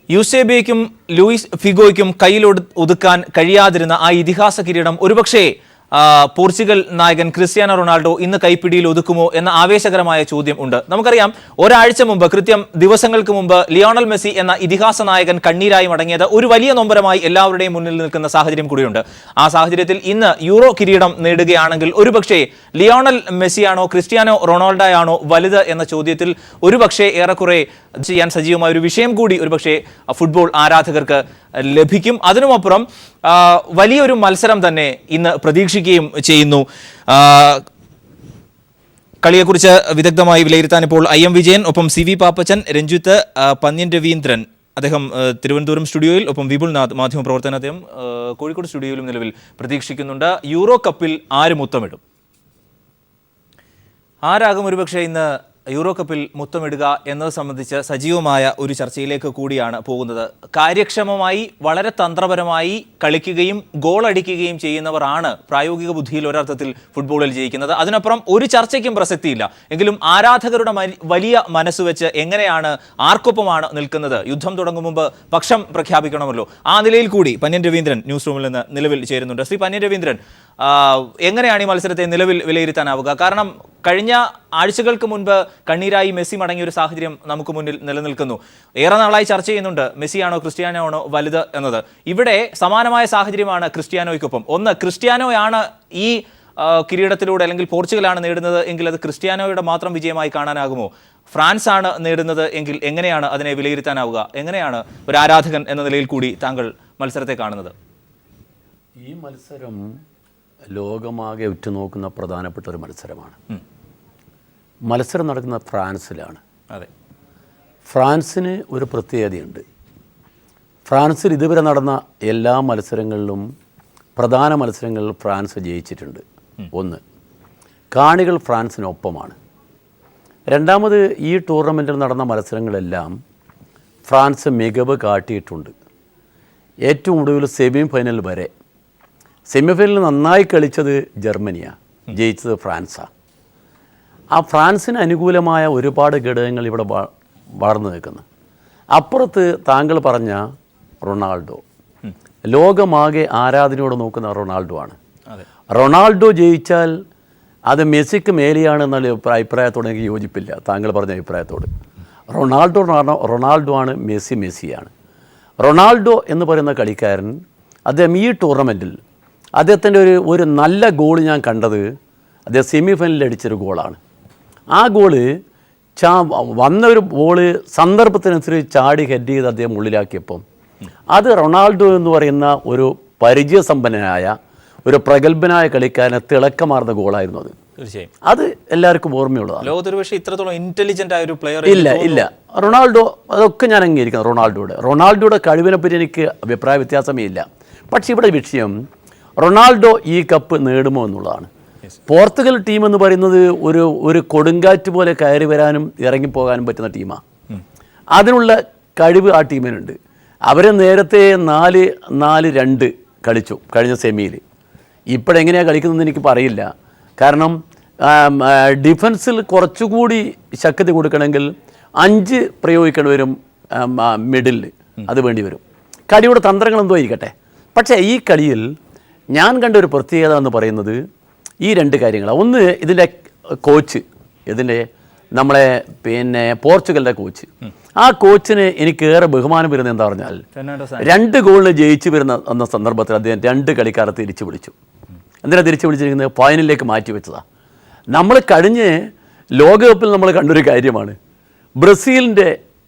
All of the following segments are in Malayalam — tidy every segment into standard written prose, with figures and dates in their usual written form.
യൂസേബിയയ്ക്കും ലൂയിസ് ഫിഗോയ്ക്കും കയ്യിൽ ഒതുക്കാൻ കഴിയാതിരുന്ന ആ ഇതിഹാസ കിരീടം ഒരുപക്ഷേ പോർച്ചുഗൽ നായകൻ ക്രിസ്ത്യാനോ റൊണാൾഡോ ഇന്ന് കൈപ്പിടിയിൽ ഒതുക്കുമോ എന്ന ആവേശകരമായ ചോദ്യം ഉണ്ട്. നമുക്കറിയാം, ഒരാഴ്ച മുമ്പ്, കൃത്യം ദിവസങ്ങൾക്ക് മുമ്പ് ലിയോണൽ മെസ്സി എന്ന ഇതിഹാസ നായകൻ കണ്ണീരായി മടങ്ങിയത് ഒരു വലിയ നൊമ്പരമായി എല്ലാവരുടെയും മുന്നിൽ നിൽക്കുന്ന സാഹചര്യം കൂടിയുണ്ട്. ആ സാഹചര്യത്തിൽ ഇന്ന് യൂറോ കിരീടം നേടുകയാണെങ്കിൽ ഒരുപക്ഷേ ലിയോണൽ മെസ്സിയാണോ ക്രിസ്ത്യാനോ റൊണാൾഡോയാണോ വലുത് എന്ന ചോദ്യത്തിൽ ഒരുപക്ഷേ ഏറെക്കുറെ ചെയ്യാൻ സജീവമായ ഒരു വിഷയം കൂടി ഒരുപക്ഷേ ഫുട്ബോൾ ആരാധകർക്ക് ലഭിക്കും. അതിനുമപ്പുറം വലിയൊരു മത്സരം തന്നെ ഇന്ന് പ്രതീക്ഷിക്കുകയും ചെയ്യുന്നു. കളിയെക്കുറിച്ച് വിദഗ്ധമായി വിലയിരുത്താൻ ഇപ്പോൾ IM വിജയൻ, ഒപ്പം CV പാപ്പച്ചൻ, രഞ്ജിത്ത്, പന്ന്യൻ രവീന്ദ്രൻ, അദ്ദേഹം തിരുവനന്തപുരം സ്റ്റുഡിയോയിൽ, ഒപ്പം വിപുൽനാഥ് മാധ്യമപ്രവർത്തന അദ്ദേഹം കോഴിക്കോട് സ്റ്റുഡിയോയിലും നിലവിൽ പ്രതീക്ഷിക്കുന്നുണ്ട്. യൂറോ കപ്പിൽ ആര് മുത്തമിടും? ആരാകും ഒരുപക്ഷെ ഇന്ന് യൂറോ കപ്പിൽ മുത്തമിടുക എന്നത് സംബന്ധിച്ച് സജീവമായ ഒരു ചർച്ചയിലേക്ക് കൂടിയാണ് പോകുന്നത്. കാര്യക്ഷമമായി വളരെ തന്ത്രപരമായി കളിക്കുകയും ഗോൾ അടിക്കുകയും ചെയ്യുന്നവരാണ് പ്രായോഗിക ബുദ്ധിയിൽ ഒരർത്ഥത്തിൽ ഫുട്ബോളിൽ ജയിക്കുന്നത്. അതിനപ്പുറം ഒരു ചർച്ചയ്ക്കും പ്രസക്തിയില്ല. എങ്കിലും ആരാധകരുടെ വലിയ മനസ്സുവെച്ച് എങ്ങനെയാണ്, ആർക്കൊപ്പമാണ് നിൽക്കുന്നത്, യുദ്ധം തുടങ്ങും മുമ്പ് പക്ഷം പ്രഖ്യാപിക്കണമല്ലോ. ആ നിലയിൽ കൂടി പന്ന്യൻ രവീന്ദ്രൻ ന്യൂസ് റൂമിൽ നിന്ന് നിലവിൽ ചേരുന്നുണ്ട്. ശ്രീ പന്ന്യൻ രവീന്ദ്രൻ, എങ്ങനെയാണ് ഈ മത്സരത്തെ നിലവിൽ വിലയിരുത്താനാവുക? കാരണം കഴിഞ്ഞ ആഴ്ചകൾക്ക് മുൻപ് കണ്ണീരായി മെസ്സി മടങ്ങിയ ഒരു സാഹചര്യം നമുക്ക് മുന്നിൽ നിലനിൽക്കുന്നു. ഏറെ നാളായി ചർച്ച ചെയ്യുന്നുണ്ട്, മെസ്സിയാണോ ക്രിസ്ത്യാനോ ആണോ വലുത് എന്നത്. ഇവിടെ സമാനമായ സാഹചര്യമാണ് ക്രിസ്ത്യാനോയ്ക്കൊപ്പം. ഒന്ന്, ക്രിസ്ത്യാനോയാണ് ഈ കിരീടത്തിലൂടെ, അല്ലെങ്കിൽ പോർച്ചുഗലാണ് നേടുന്നത് എങ്കിൽ അത് ക്രിസ്ത്യാനോയുടെ മാത്രം വിജയമായി കാണാനാകുമോ? ഫ്രാൻസ് ആണ് നേടുന്നത് എങ്കിൽ എങ്ങനെയാണ് അതിനെ വിലയിരുത്താനാവുക? എങ്ങനെയാണ് ഒരു ആരാധകൻ എന്ന നിലയിൽ കൂടി താങ്കൾ മത്സരത്തെ കാണുന്നത്? ഈ മത്സരം ലോകമാകെ ഉറ്റുനോക്കുന്ന പ്രധാനപ്പെട്ട ഒരു മത്സരമാണ്. മത്സരം നടക്കുന്ന ഫ്രാൻസിലാണ്. അതെ, ഫ്രാൻസിന് ഒരു പ്രത്യേകതയുണ്ട്. ഫ്രാൻസിൽ ഇതുവരെ നടന്ന എല്ലാ മത്സരങ്ങളിലും, പ്രധാന മത്സരങ്ങളിൽ ഫ്രാൻസ് ജയിച്ചിട്ടുണ്ട്. ഒന്ന്, കാണികൾ ഫ്രാൻസിനൊപ്പമാണ്. രണ്ടാമത്, ഈ ടൂർണമെൻറ്റിൽ നടന്ന മത്സരങ്ങളെല്ലാം ഫ്രാൻസ് മികവ് കാട്ടിയിട്ടുണ്ട്. ഏറ്റവും ഒടുവിൽ സെമി ഫൈനൽ വരെ. സെമി ഫൈനലിൽ നന്നായി കളിച്ചത് ജർമ്മനിയാണ്, ജയിച്ചത് ഫ്രാൻസാണ്. ആ ഫ്രാൻസിന് അനുകൂലമായ ഒരുപാട് ഘടകങ്ങൾ ഇവിടെ വളർന്നു നിൽക്കുന്നു. അപ്പുറത്ത് താങ്കൾ പറഞ്ഞ റൊണാൾഡോ, ലോകമാകെ ആരാധനയോടെ നോക്കുന്ന റൊണാൾഡോ ആണ്. റൊണാൾഡോ ജയിച്ചാൽ അത് മെസ്സിക്ക് മേലെയാണെന്നുള്ള അഭിപ്രായത്തോട് എനിക്ക് യോജിപ്പില്ല. താങ്കൾ പറഞ്ഞ അഭിപ്രായത്തോട് റൊണാൾഡോ ആണ്, മെസ്സിയാണ്. റൊണാൾഡോ എന്ന് പറയുന്ന കളിക്കാരൻ, അദ്ദേഹം ഈ ടൂർണമെൻറ്റിൽ അദ്ദേഹത്തിൻ്റെ ഒരു നല്ല ഗോൾ ഞാൻ കണ്ടത് അദ്ദേഹം സെമി ഫൈനലിൽ അടിച്ചൊരു ഗോളാണ്. ആ ഗോള് വന്നൊരു ബോള് സന്ദർഭത്തിനനുസരിച്ച് ചാടി ഹെഡ് ചെയ്ത് അദ്ദേഹം ഉള്ളിലാക്കിയപ്പം അത് റൊണാൾഡോ എന്ന് പറയുന്ന ഒരു പരിചയസമ്പന്നനായ ഒരു പ്രഗത്ഭനായ കളിക്കാരനെ തിളക്കമാർന്ന ഗോളായിരുന്നു അത്. തീർച്ചയായും അത് എല്ലാവർക്കും ഓർമ്മയുള്ളതാണ്. ലോകത്തൊരു പക്ഷേ ഇത്രത്തോളം ഇന്റലിജന്റ് ആയ ഒരു പ്ലെയർ ഇല്ല. റൊണാൾഡോ, അതൊക്കെ ഞാൻ അംഗീകരിക്കുന്നു. റൊണാൾഡോയുടെ കഴിവിനെ പറ്റി എനിക്ക് അഭിപ്രായ വ്യത്യാസമേ ഇല്ല. പക്ഷേ ഇവിടെ വിഷയം റൊണാൾഡോ ഈ കപ്പ് നേടുമോ എന്നുള്ളതാണ്. പോർച്ചുഗൽ ടീം എന്ന് പറയുന്നത് ഒരു കൊടുങ്കാറ്റ് പോലെ കയറി വരാനും ഇറങ്ങിപ്പോകാനും പറ്റുന്ന ടീമാണ്. അതിനുള്ള കഴിവ് ആ ടീമിനുണ്ട്. അവർ നേരത്തെ 4-2 കളിച്ചു കഴിഞ്ഞ സെമിയിൽ. ഇപ്പോഴെങ്ങനെയാണ് കളിക്കുന്നതെന്ന് എനിക്ക് പറയില്ല. കാരണം ഡിഫൻസിൽ കുറച്ചുകൂടി ശക്തി കൊടുക്കണമെങ്കിൽ 5 പ്രയോഗിക്കേണ്ടി വരും മിഡിലിൽ. അത് വേണ്ടി വരും. കളിയുടെ തന്ത്രങ്ങൾ എന്തോ ഇരിക്കട്ടെ. പക്ഷേ ഈ കളിയിൽ ഞാൻ കണ്ട ഒരു പ്രത്യേകത എന്ന് പറയുന്നത് ഈ 2 കാര്യങ്ങളാണ്. ഒന്ന്, ഇതിൻ്റെ കോച്ച്, നമ്മളെ പോർച്ചുഗലിൻ്റെ കോച്ച്. ആ കോച്ചിന് എനിക്കേറെ ബഹുമാനം വരുന്നത് എന്താ പറഞ്ഞാൽ, 2 ഗോളിന് ജയിച്ചു വരുന്ന സന്ദർഭത്തിൽ അദ്ദേഹം 2 കളിക്കാരെ തിരിച്ചു വിളിച്ചു. എന്തിനാണ് തിരിച്ചു വിളിച്ചിരിക്കുന്നത്? ഫൈനലിലേക്ക് മാറ്റി വെച്ചതാണ്. നമ്മൾ കഴിഞ്ഞ് ലോകകപ്പിൽ നമ്മൾ കണ്ടൊരു കാര്യമാണ്. ബ്രസീലിൻ്റെ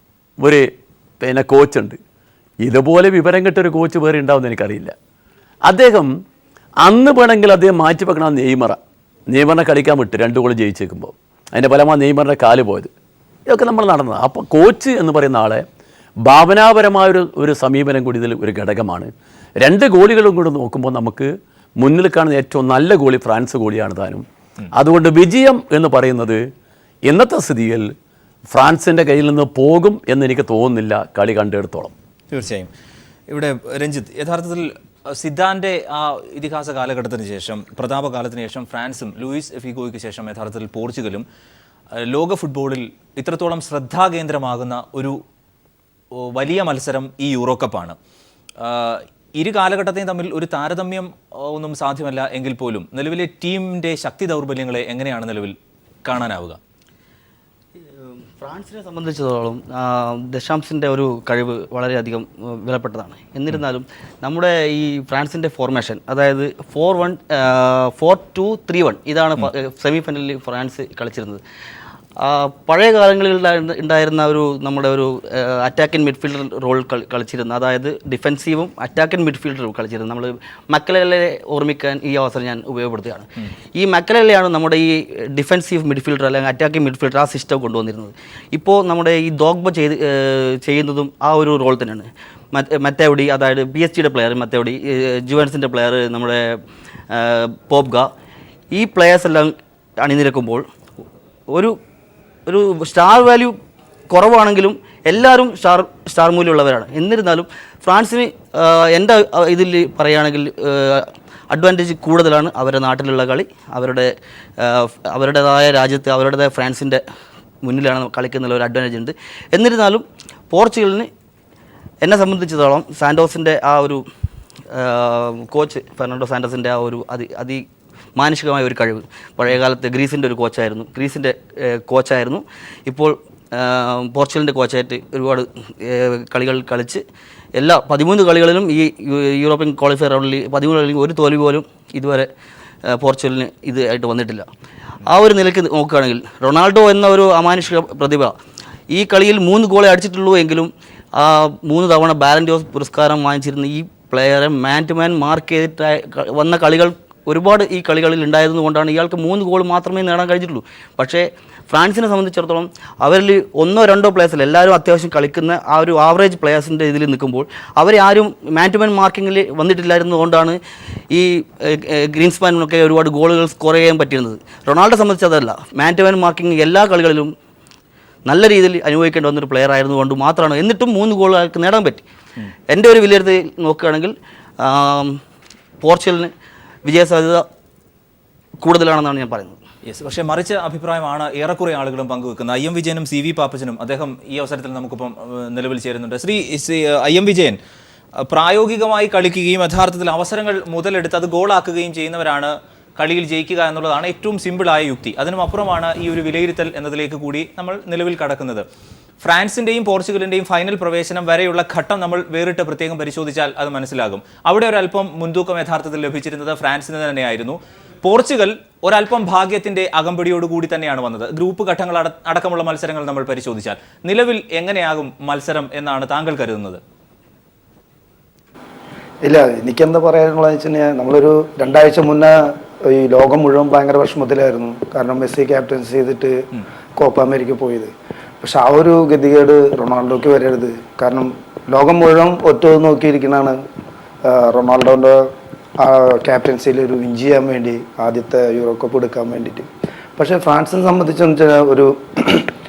ഒരു കോച്ചുണ്ട്. ഇതുപോലെ വിവരം കെട്ടൊരു കോച്ച് വേറെ ഉണ്ടാവുമെന്ന് എനിക്കറിയില്ല. അദ്ദേഹം അന്ന് വേണമെങ്കിൽ അദ്ദേഹം മാറ്റി വെക്കണം നെയ്മറിനെ കളിക്കാൻ വിട്ട് 2 ഗോൾ ജയിച്ചേക്കുമ്പോൾ. അതിൻ്റെ ഫലമാണ് നെയ്മറിൻ്റെ കാല് പോയത്. ഇതൊക്കെ നമ്മൾ നടന്നത്. അപ്പോൾ കോച്ച് എന്ന് പറയുന്ന ആളെ ഭാവനാപരമായൊരു സമീപനം കൂടി ഇതിൽ ഒരു ഘടകമാണ്. 2 ഗോളികളും കൂടി നോക്കുമ്പോൾ നമുക്ക് മുന്നിൽ കാണുന്ന ഏറ്റവും നല്ല ഗോളി ഫ്രാൻസ് ഗോളിയാണ് താനും. അതുകൊണ്ട് വിജയം എന്ന് പറയുന്നത് ഇന്നത്തെ സ്ഥിതിയിൽ ഫ്രാൻസിൻ്റെ കയ്യിൽ നിന്ന് പോകും എന്നെനിക്ക് തോന്നുന്നില്ല, കളി കണ്ടെടുത്തോളം. തീർച്ചയായും. ഇവിടെ രഞ്ജിത്ത്, യഥാർത്ഥത്തിൽ സിദാന്റെ ആ ഇതിഹാസ കാലഘട്ടത്തിന് ശേഷം, പ്രതാപകാലത്തിന് ശേഷം ഫ്രാൻസും ലൂയിസ് ഫിഗോയ്ക്ക് ശേഷം യഥാർത്ഥത്തിൽ പോർച്ചുഗലും ലോക ഫുട്ബോളിൽ ഇത്രത്തോളം ശ്രദ്ധാകേന്ദ്രമാകുന്ന ഒരു വലിയ മത്സരം ഈ യൂറോ കപ്പാണ്. ഇരു കാലഘട്ടത്തെയും തമ്മിൽ ഒരു താരതമ്യം ഒന്നും സാധ്യമല്ല എങ്കിൽ പോലും നിലവിലെ ടീമിൻ്റെ ശക്തി ദൗർബല്യങ്ങളെ എങ്ങനെയാണ് നിലവിൽ കാണാനാവുക? ഫ്രാൻസിനെ സംബന്ധിച്ചിടത്തോളം ദശാംസിൻ്റെ ഒരു കഴിവ് വളരെയധികം വിലപ്പെട്ടതാണ്. എന്നിരുന്നാലും നമ്മുടെ ഈ ഫ്രാൻസിൻ്റെ ഫോർമേഷൻ, അതായത് 4-2-3-1 ഇതാണ് സെമി ഫൈനലിൽ ഫ്രാൻസ് കളിച്ചിരുന്നത്. പഴയ കാലങ്ങളിൽ ഉണ്ടായിരുന്ന നമ്മുടെ ഒരു അറ്റാക്കിംഗ് മിഡ്ഫീൽഡർ റോൾ കളിച്ചിരുന്ന, അതായത് ഡിഫെൻസീവും അറ്റാക്കിംഗ് മിഡ്ഫീൽഡറും കളിച്ചിരുന്നത്. നമ്മൾ മക്കലേലെ ഓർമ്മിക്കാൻ ഈ അവസരം ഞാൻ ഉപയോഗപ്പെടുത്തുകയാണ്. ഈ മക്കലേലെയാണ് നമ്മുടെ ഈ ഡിഫെൻസീവ് മിഡ്ഫീൽഡർ അല്ലെങ്കിൽ അറ്റാക്കിംഗ് മിഡ്ഫീൽഡർ ആ സിസ്റ്റം കൊണ്ടുവന്നിരുന്നത്. ഇപ്പോൾ നമ്മുടെ ഈ ദോഗ്ബ ചെയ്യുന്നതും ആ ഒരു റോൾ തന്നെയാണ്. മറ്റേവടി, അതായത് PSG പ്ലെയർ മറ്റേവടി, ജുവൻസിൻ്റെ പ്ലെയർ നമ്മുടെ പോപ്ഗ, ഈ പ്ലെയേഴ്സ് എല്ലാം അണിനിരക്കുമ്പോൾ ഒരു സ്റ്റാർ വാല്യൂ കുറവാണെങ്കിലും എല്ലാവരും സ്റ്റാർ മൂല്യമുള്ളവരാണ്. എന്നിരുന്നാലും ഫ്രാൻസിന് എൻ്റെ ഇതിൽ പറയുകയാണെങ്കിൽ അഡ്വാൻറ്റേജ് കൂടുതലാണ് അവരുടെ നാട്ടിലുള്ള കളി. അവരുടേതായ രാജ്യത്ത് അവരുടേതായ ഫ്രാൻസിൻ്റെ മുന്നിലാണ് കളിക്കുന്ന ഒരു അഡ്വാൻറ്റേജ് ഉണ്ട്. എന്നിരുന്നാലും പോർച്ചുഗലിന് എന്നെ സംബന്ധിച്ചിടത്തോളം സാൻഡോസിൻ്റെ ആ ഒരു കോച്ച് ഫെർണാണ്ടോ സാൻഡോസിൻ്റെ ആ ഒരു മാനുഷികമായ ഒരു കഴിവ്, പഴയകാലത്ത് ഗ്രീസിൻ്റെ കോച്ചായിരുന്നു. ഇപ്പോൾ പോർച്ചുഗലിൻ്റെ കോച്ചായിട്ട് ഒരുപാട് കളികൾ കളിച്ച് എല്ലാ 13 കളികളിലും ഈ യൂറോപ്യൻ ക്വാളിഫയർ റൗണ്ടിൽ 13 കളിലും ഒരു തോൽവി പോലും ഇതുവരെ പോർച്ചുഗലിന് ആയിട്ട് വന്നിട്ടില്ല. ആ ഒരു നിലയ്ക്ക് നോക്കുകയാണെങ്കിൽ റൊണാൾഡോ എന്ന ഒരു അമാനുഷിക പ്രതിഭ ഈ കളിയിൽ 3 ഗോളെ അടിച്ചിട്ടുള്ളൂ എങ്കിലും 3 തവണ ബാലൻ ഡി ഓർ പുരസ്കാരം വാങ്ങിച്ചിരുന്ന ഈ പ്ലെയറെ മാൻ ടു മാൻ മാർക്ക് ചെയ്തിട്ട് വന്ന കളികൾ ഒരുപാട് ഈ കളികളിൽ ഉണ്ടായിരുന്നുകൊണ്ടാണ് ഇയാൾക്ക് 3 ഗോൾ മാത്രമേ നേടാൻ കഴിഞ്ഞിട്ടുള്ളൂ. പക്ഷേ ഫ്രാൻസിനെ സംബന്ധിച്ചിടത്തോളം അവരിൽ 1-2 പ്ലേയേഴ്സിൽ എല്ലാവരും അത്യാവശ്യം കളിക്കുന്ന ആ ഒരു ആവറേജ് പ്ലേയേഴ്സിൻ്റെ ഇതിൽ നിൽക്കുമ്പോൾ അവരെ ആരും മാൻ ടു മാൻ മാർക്കിങ്ങിൽ വന്നിട്ടില്ലായിരുന്നുകൊണ്ടാണ് ഈ ഗ്രീൻസ്മാനൊക്കെ ഒരുപാട് ഗോളുകൾ സ്കോർ ചെയ്യാൻ പറ്റിയിരുന്നത്. റൊണാൾഡോ സംബന്ധിച്ച് അതല്ല, മാൻ ടു മാൻ മാർക്കിംഗ് എല്ലാ കളികളിലും നല്ല രീതിയിൽ അനുഭവിക്കേണ്ടി വന്നൊരു പ്ലെയർ ആയിരുന്നുകൊണ്ട് മാത്രമാണ് എന്നിട്ടും 3 ഗോൾ അയാൾക്ക് നേടാൻ പറ്റി. എൻ്റെ ഒരു വിലയിരുത്തൽ നോക്കുകയാണെങ്കിൽ പോർച്ചുഗലിന് വിജയസാധ്യത കൂടുതലാണെന്നാണ് ഞാൻ പറയുന്നത്. യെസ്, പക്ഷേ മറിച്ച് അഭിപ്രായമാണ് ഏറെക്കുറെ ആളുകളും പങ്കുവെക്കുന്നത്. IM വിജയനും CV പാപ്പച്ചനും അദ്ദേഹം ഈ അവസരത്തിൽ നമുക്കിപ്പം നിലവിൽ ചേരുന്നുണ്ട്. ശ്രീ IM വിജയൻ, പ്രായോഗികമായി കളിക്കുകയും യഥാർത്ഥത്തിൽ അവസരങ്ങൾ മുതലെടുത്ത് അത് ഗോളാക്കുകയും ചെയ്യുന്നവരാണ് കളിയിൽ ജയിക്കുക എന്നുള്ളതാണ് ഏറ്റവും സിമ്പിളായ യുക്തി. അതിനും അപ്പുറമാണ് ഈ ഒരു വിലയിരുത്തൽ എന്നതിലേക്ക് കൂടി നമ്മൾ നിലവിൽ കടക്കുന്നത്. ഫ്രാൻസിൻ്റെയും പോർച്ചുഗലിൻ്റെയും ഫൈനൽ പ്രവേശനം വരെയുള്ള ഘട്ടം നമ്മൾ വേറിട്ട് പ്രത്യേകം പരിശോധിച്ചാൽ അത് മനസ്സിലാകും. അവിടെ ഒരല്പം മുൻതൂക്കം യഥാർത്ഥത്തിൽ ലഭിച്ചിരുന്നത് ഫ്രാൻസിന് തന്നെയായിരുന്നു. പോർച്ചുഗൽ ഒരല്പം ഭാഗ്യത്തിൻ്റെ അകമ്പടിയോടുകൂടി തന്നെയാണ് വന്നത്. ഗ്രൂപ്പ് ഘട്ടങ്ങൾ അടക്കമുള്ള മത്സരങ്ങൾ നമ്മൾ പരിശോധിച്ചാൽ നിലവിൽ എങ്ങനെയാകും മത്സരം എന്നാണ് താങ്കൾ കരുതുന്നത്? ഇല്ല, എനിക്കെന്താ പറയാനുള്ളതെന്ന് വെച്ച് കഴിഞ്ഞാൽ നമ്മളൊരു 2 ആഴ്ച മുന്നേ ഈ ലോകം മുഴുവൻ ഭയങ്കര വിഷമത്തിലായിരുന്നു. കാരണം മെസ്സി ക്യാപ്റ്റൻസി ചെയ്തിട്ട് കോപ്പ അമേരിക്ക പോയത്. പക്ഷെ ആ ഒരു ഗതികേട് റൊണാൾഡോയ്ക്ക് വരരുത്. കാരണം ലോകം മുഴുവൻ ഒറ്റ നോക്കിയിരിക്കുന്നതാണ് റൊണാൾഡോൻ്റെ ക്യാപ്റ്റൻസിയിൽ ഒരു വിൻ ചെയ്യാൻ വേണ്ടി, ആദ്യത്തെ യൂറോ കപ്പ് എടുക്കാൻ വേണ്ടിയിട്ട്. പക്ഷേ ഫ്രാൻസിനെ സംബന്ധിച്ചെന്ന് വെച്ചാൽ ഒരു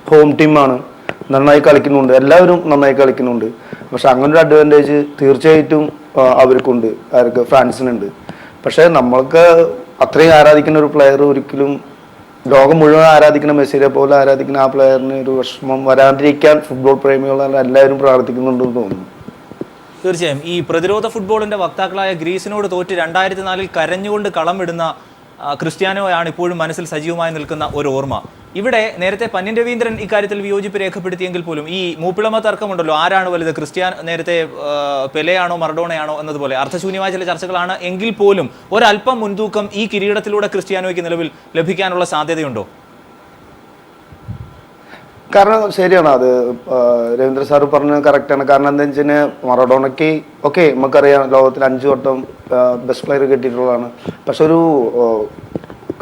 ഹോം ടീമാണ്, നന്നായി കളിക്കുന്നുണ്ട്, എല്ലാവരും നന്നായി കളിക്കുന്നുണ്ട്. പക്ഷെ അങ്ങനൊരു അഡ്വാൻറ്റേജ് തീർച്ചയായിട്ടും അവർക്കുണ്ട്, ഫ്രാൻസിനുണ്ട്. പക്ഷേ നമ്മൾക്ക് അത്രയും ആരാധിക്കുന്ന ഒരു പ്ലെയർ ഒരിക്കലും ലോകം മുഴുവൻ ആരാധിക്കുന്ന മെസ്സിയെ പോലെ ആരാധിക്കുന്ന ആ പ്ലെയറിന് ഒരു വിഷമം വരാതിരിക്കാൻ ഫുട്ബോൾ പ്രേമികളെല്ലാം എല്ലാവരും പ്രാർത്ഥിക്കുന്നുണ്ടെന്ന് തോന്നുന്നു. തീർച്ചയായും ഈ പ്രതിരോധ ഫുട്ബോളിന്റെ വക്താക്കളായ ഗ്രീസിനോട് തോറ്റ് 2004 കരഞ്ഞുകൊണ്ട് കളം വിടുന്ന ക്രിസ്ത്യാനോയാണ് ഇപ്പോഴും മനസ്സിൽ സജീവമായി നിൽക്കുന്ന ഒരു ഓർമ്മ. ഇവിടെ നേരത്തെ പന്ന്യൻ രവീന്ദ്രൻ ഇക്കാര്യത്തിൽ വിയോജിപ്പ് രേഖപ്പെടുത്തിയെങ്കിൽ പോലും ഈ മൂപ്പിളമ തർക്കമുണ്ടല്ലോ, ആരാണ് വലുത്, നേരത്തെ പെലെയാണോ മറഡോണയാണോ എന്നതുപോലെ അർത്ഥശൂന്യമായ ചില ചർച്ചകളാണ് എങ്കിൽ പോലും ഒരല്പം മുൻതൂക്കം ഈ കിരീടത്തിലൂടെ ക്രിസ്ത്യാനോയ്ക്ക് നിലവിൽ ലഭിക്കാനുള്ള സാധ്യതയുണ്ടോ? കാരണം ശരിയാണ്, അത് രവീന്ദ്ര സാറ് പറഞ്ഞത് കറക്റ്റാണ്. കാരണം എന്താ വെച്ച് കഴിഞ്ഞാൽ മറഡോണയ്ക്ക് ഓക്കെ നമുക്കറിയാം ലോകത്തിൽ 5 വട്ടം ബെസ്റ്റ് പ്ലെയർ കിട്ടിയിട്ടുള്ളതാണ്. പക്ഷെ ഒരു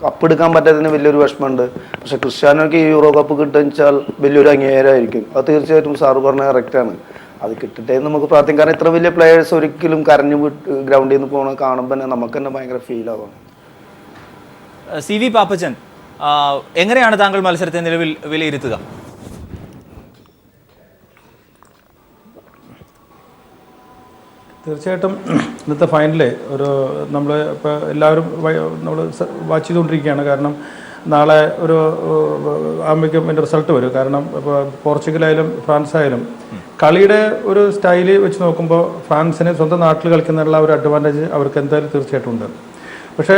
കപ്പ് എടുക്കാൻ പറ്റാത്തതിന് വലിയൊരു വിഷമമുണ്ട്. പക്ഷെ ക്രിസ്ത്യാനോയ്ക്ക് ഈ യൂറോ കപ്പ് കിട്ടുകയെന്ന് വെച്ചാൽ വലിയൊരു അംഗീകാരമായിരിക്കും. അത് തീർച്ചയായിട്ടും സാറ് പറഞ്ഞത് കറക്റ്റാണ്. അത് കിട്ടട്ടെ എന്ന് നമുക്ക് പ്രാർത്ഥിക്കാം. കാരണം ഇത്ര വലിയ പ്ലെയേഴ്സ് ഒരിക്കലും കരഞ്ഞു ഗ്രൗണ്ടിൽ നിന്ന് പോകണ കാണുമ്പോൾ തന്നെ നമുക്ക് തന്നെ ഭയങ്കര ഫീൽ ആവാം. CV പാപ്പച്ചൻ, എങ്ങനെയാണ് താങ്കൾ മത്സരത്തെ നിലവിൽ വിലയിരുത്തുക? തീർച്ചയായിട്ടും ഇന്നത്തെ ഫൈനല് നമ്മൾ ഇപ്പോൾ എല്ലാവരും നമ്മൾ വാച്ച് ചെയ്തുകൊണ്ടിരിക്കുകയാണ്. കാരണം നാളെ ഒരു ആകുമ്പോഴേക്കും അതിൻ്റെ റിസൾട്ട് വരും. കാരണം ഇപ്പോൾ പോർച്ചുഗലായാലും ഫ്രാൻസ് ആയാലും കളിയുടെ ഒരു സ്റ്റൈല് വെച്ച് നോക്കുമ്പോൾ ഫ്രാൻസിന് സ്വന്തം നാട്ടിൽ കളിക്കുന്നതിനുള്ള ഒരു അഡ്വാൻറ്റേജ് അവർക്ക് എന്തായാലും തീർച്ചയായിട്ടും ഉണ്ട്. പക്ഷേ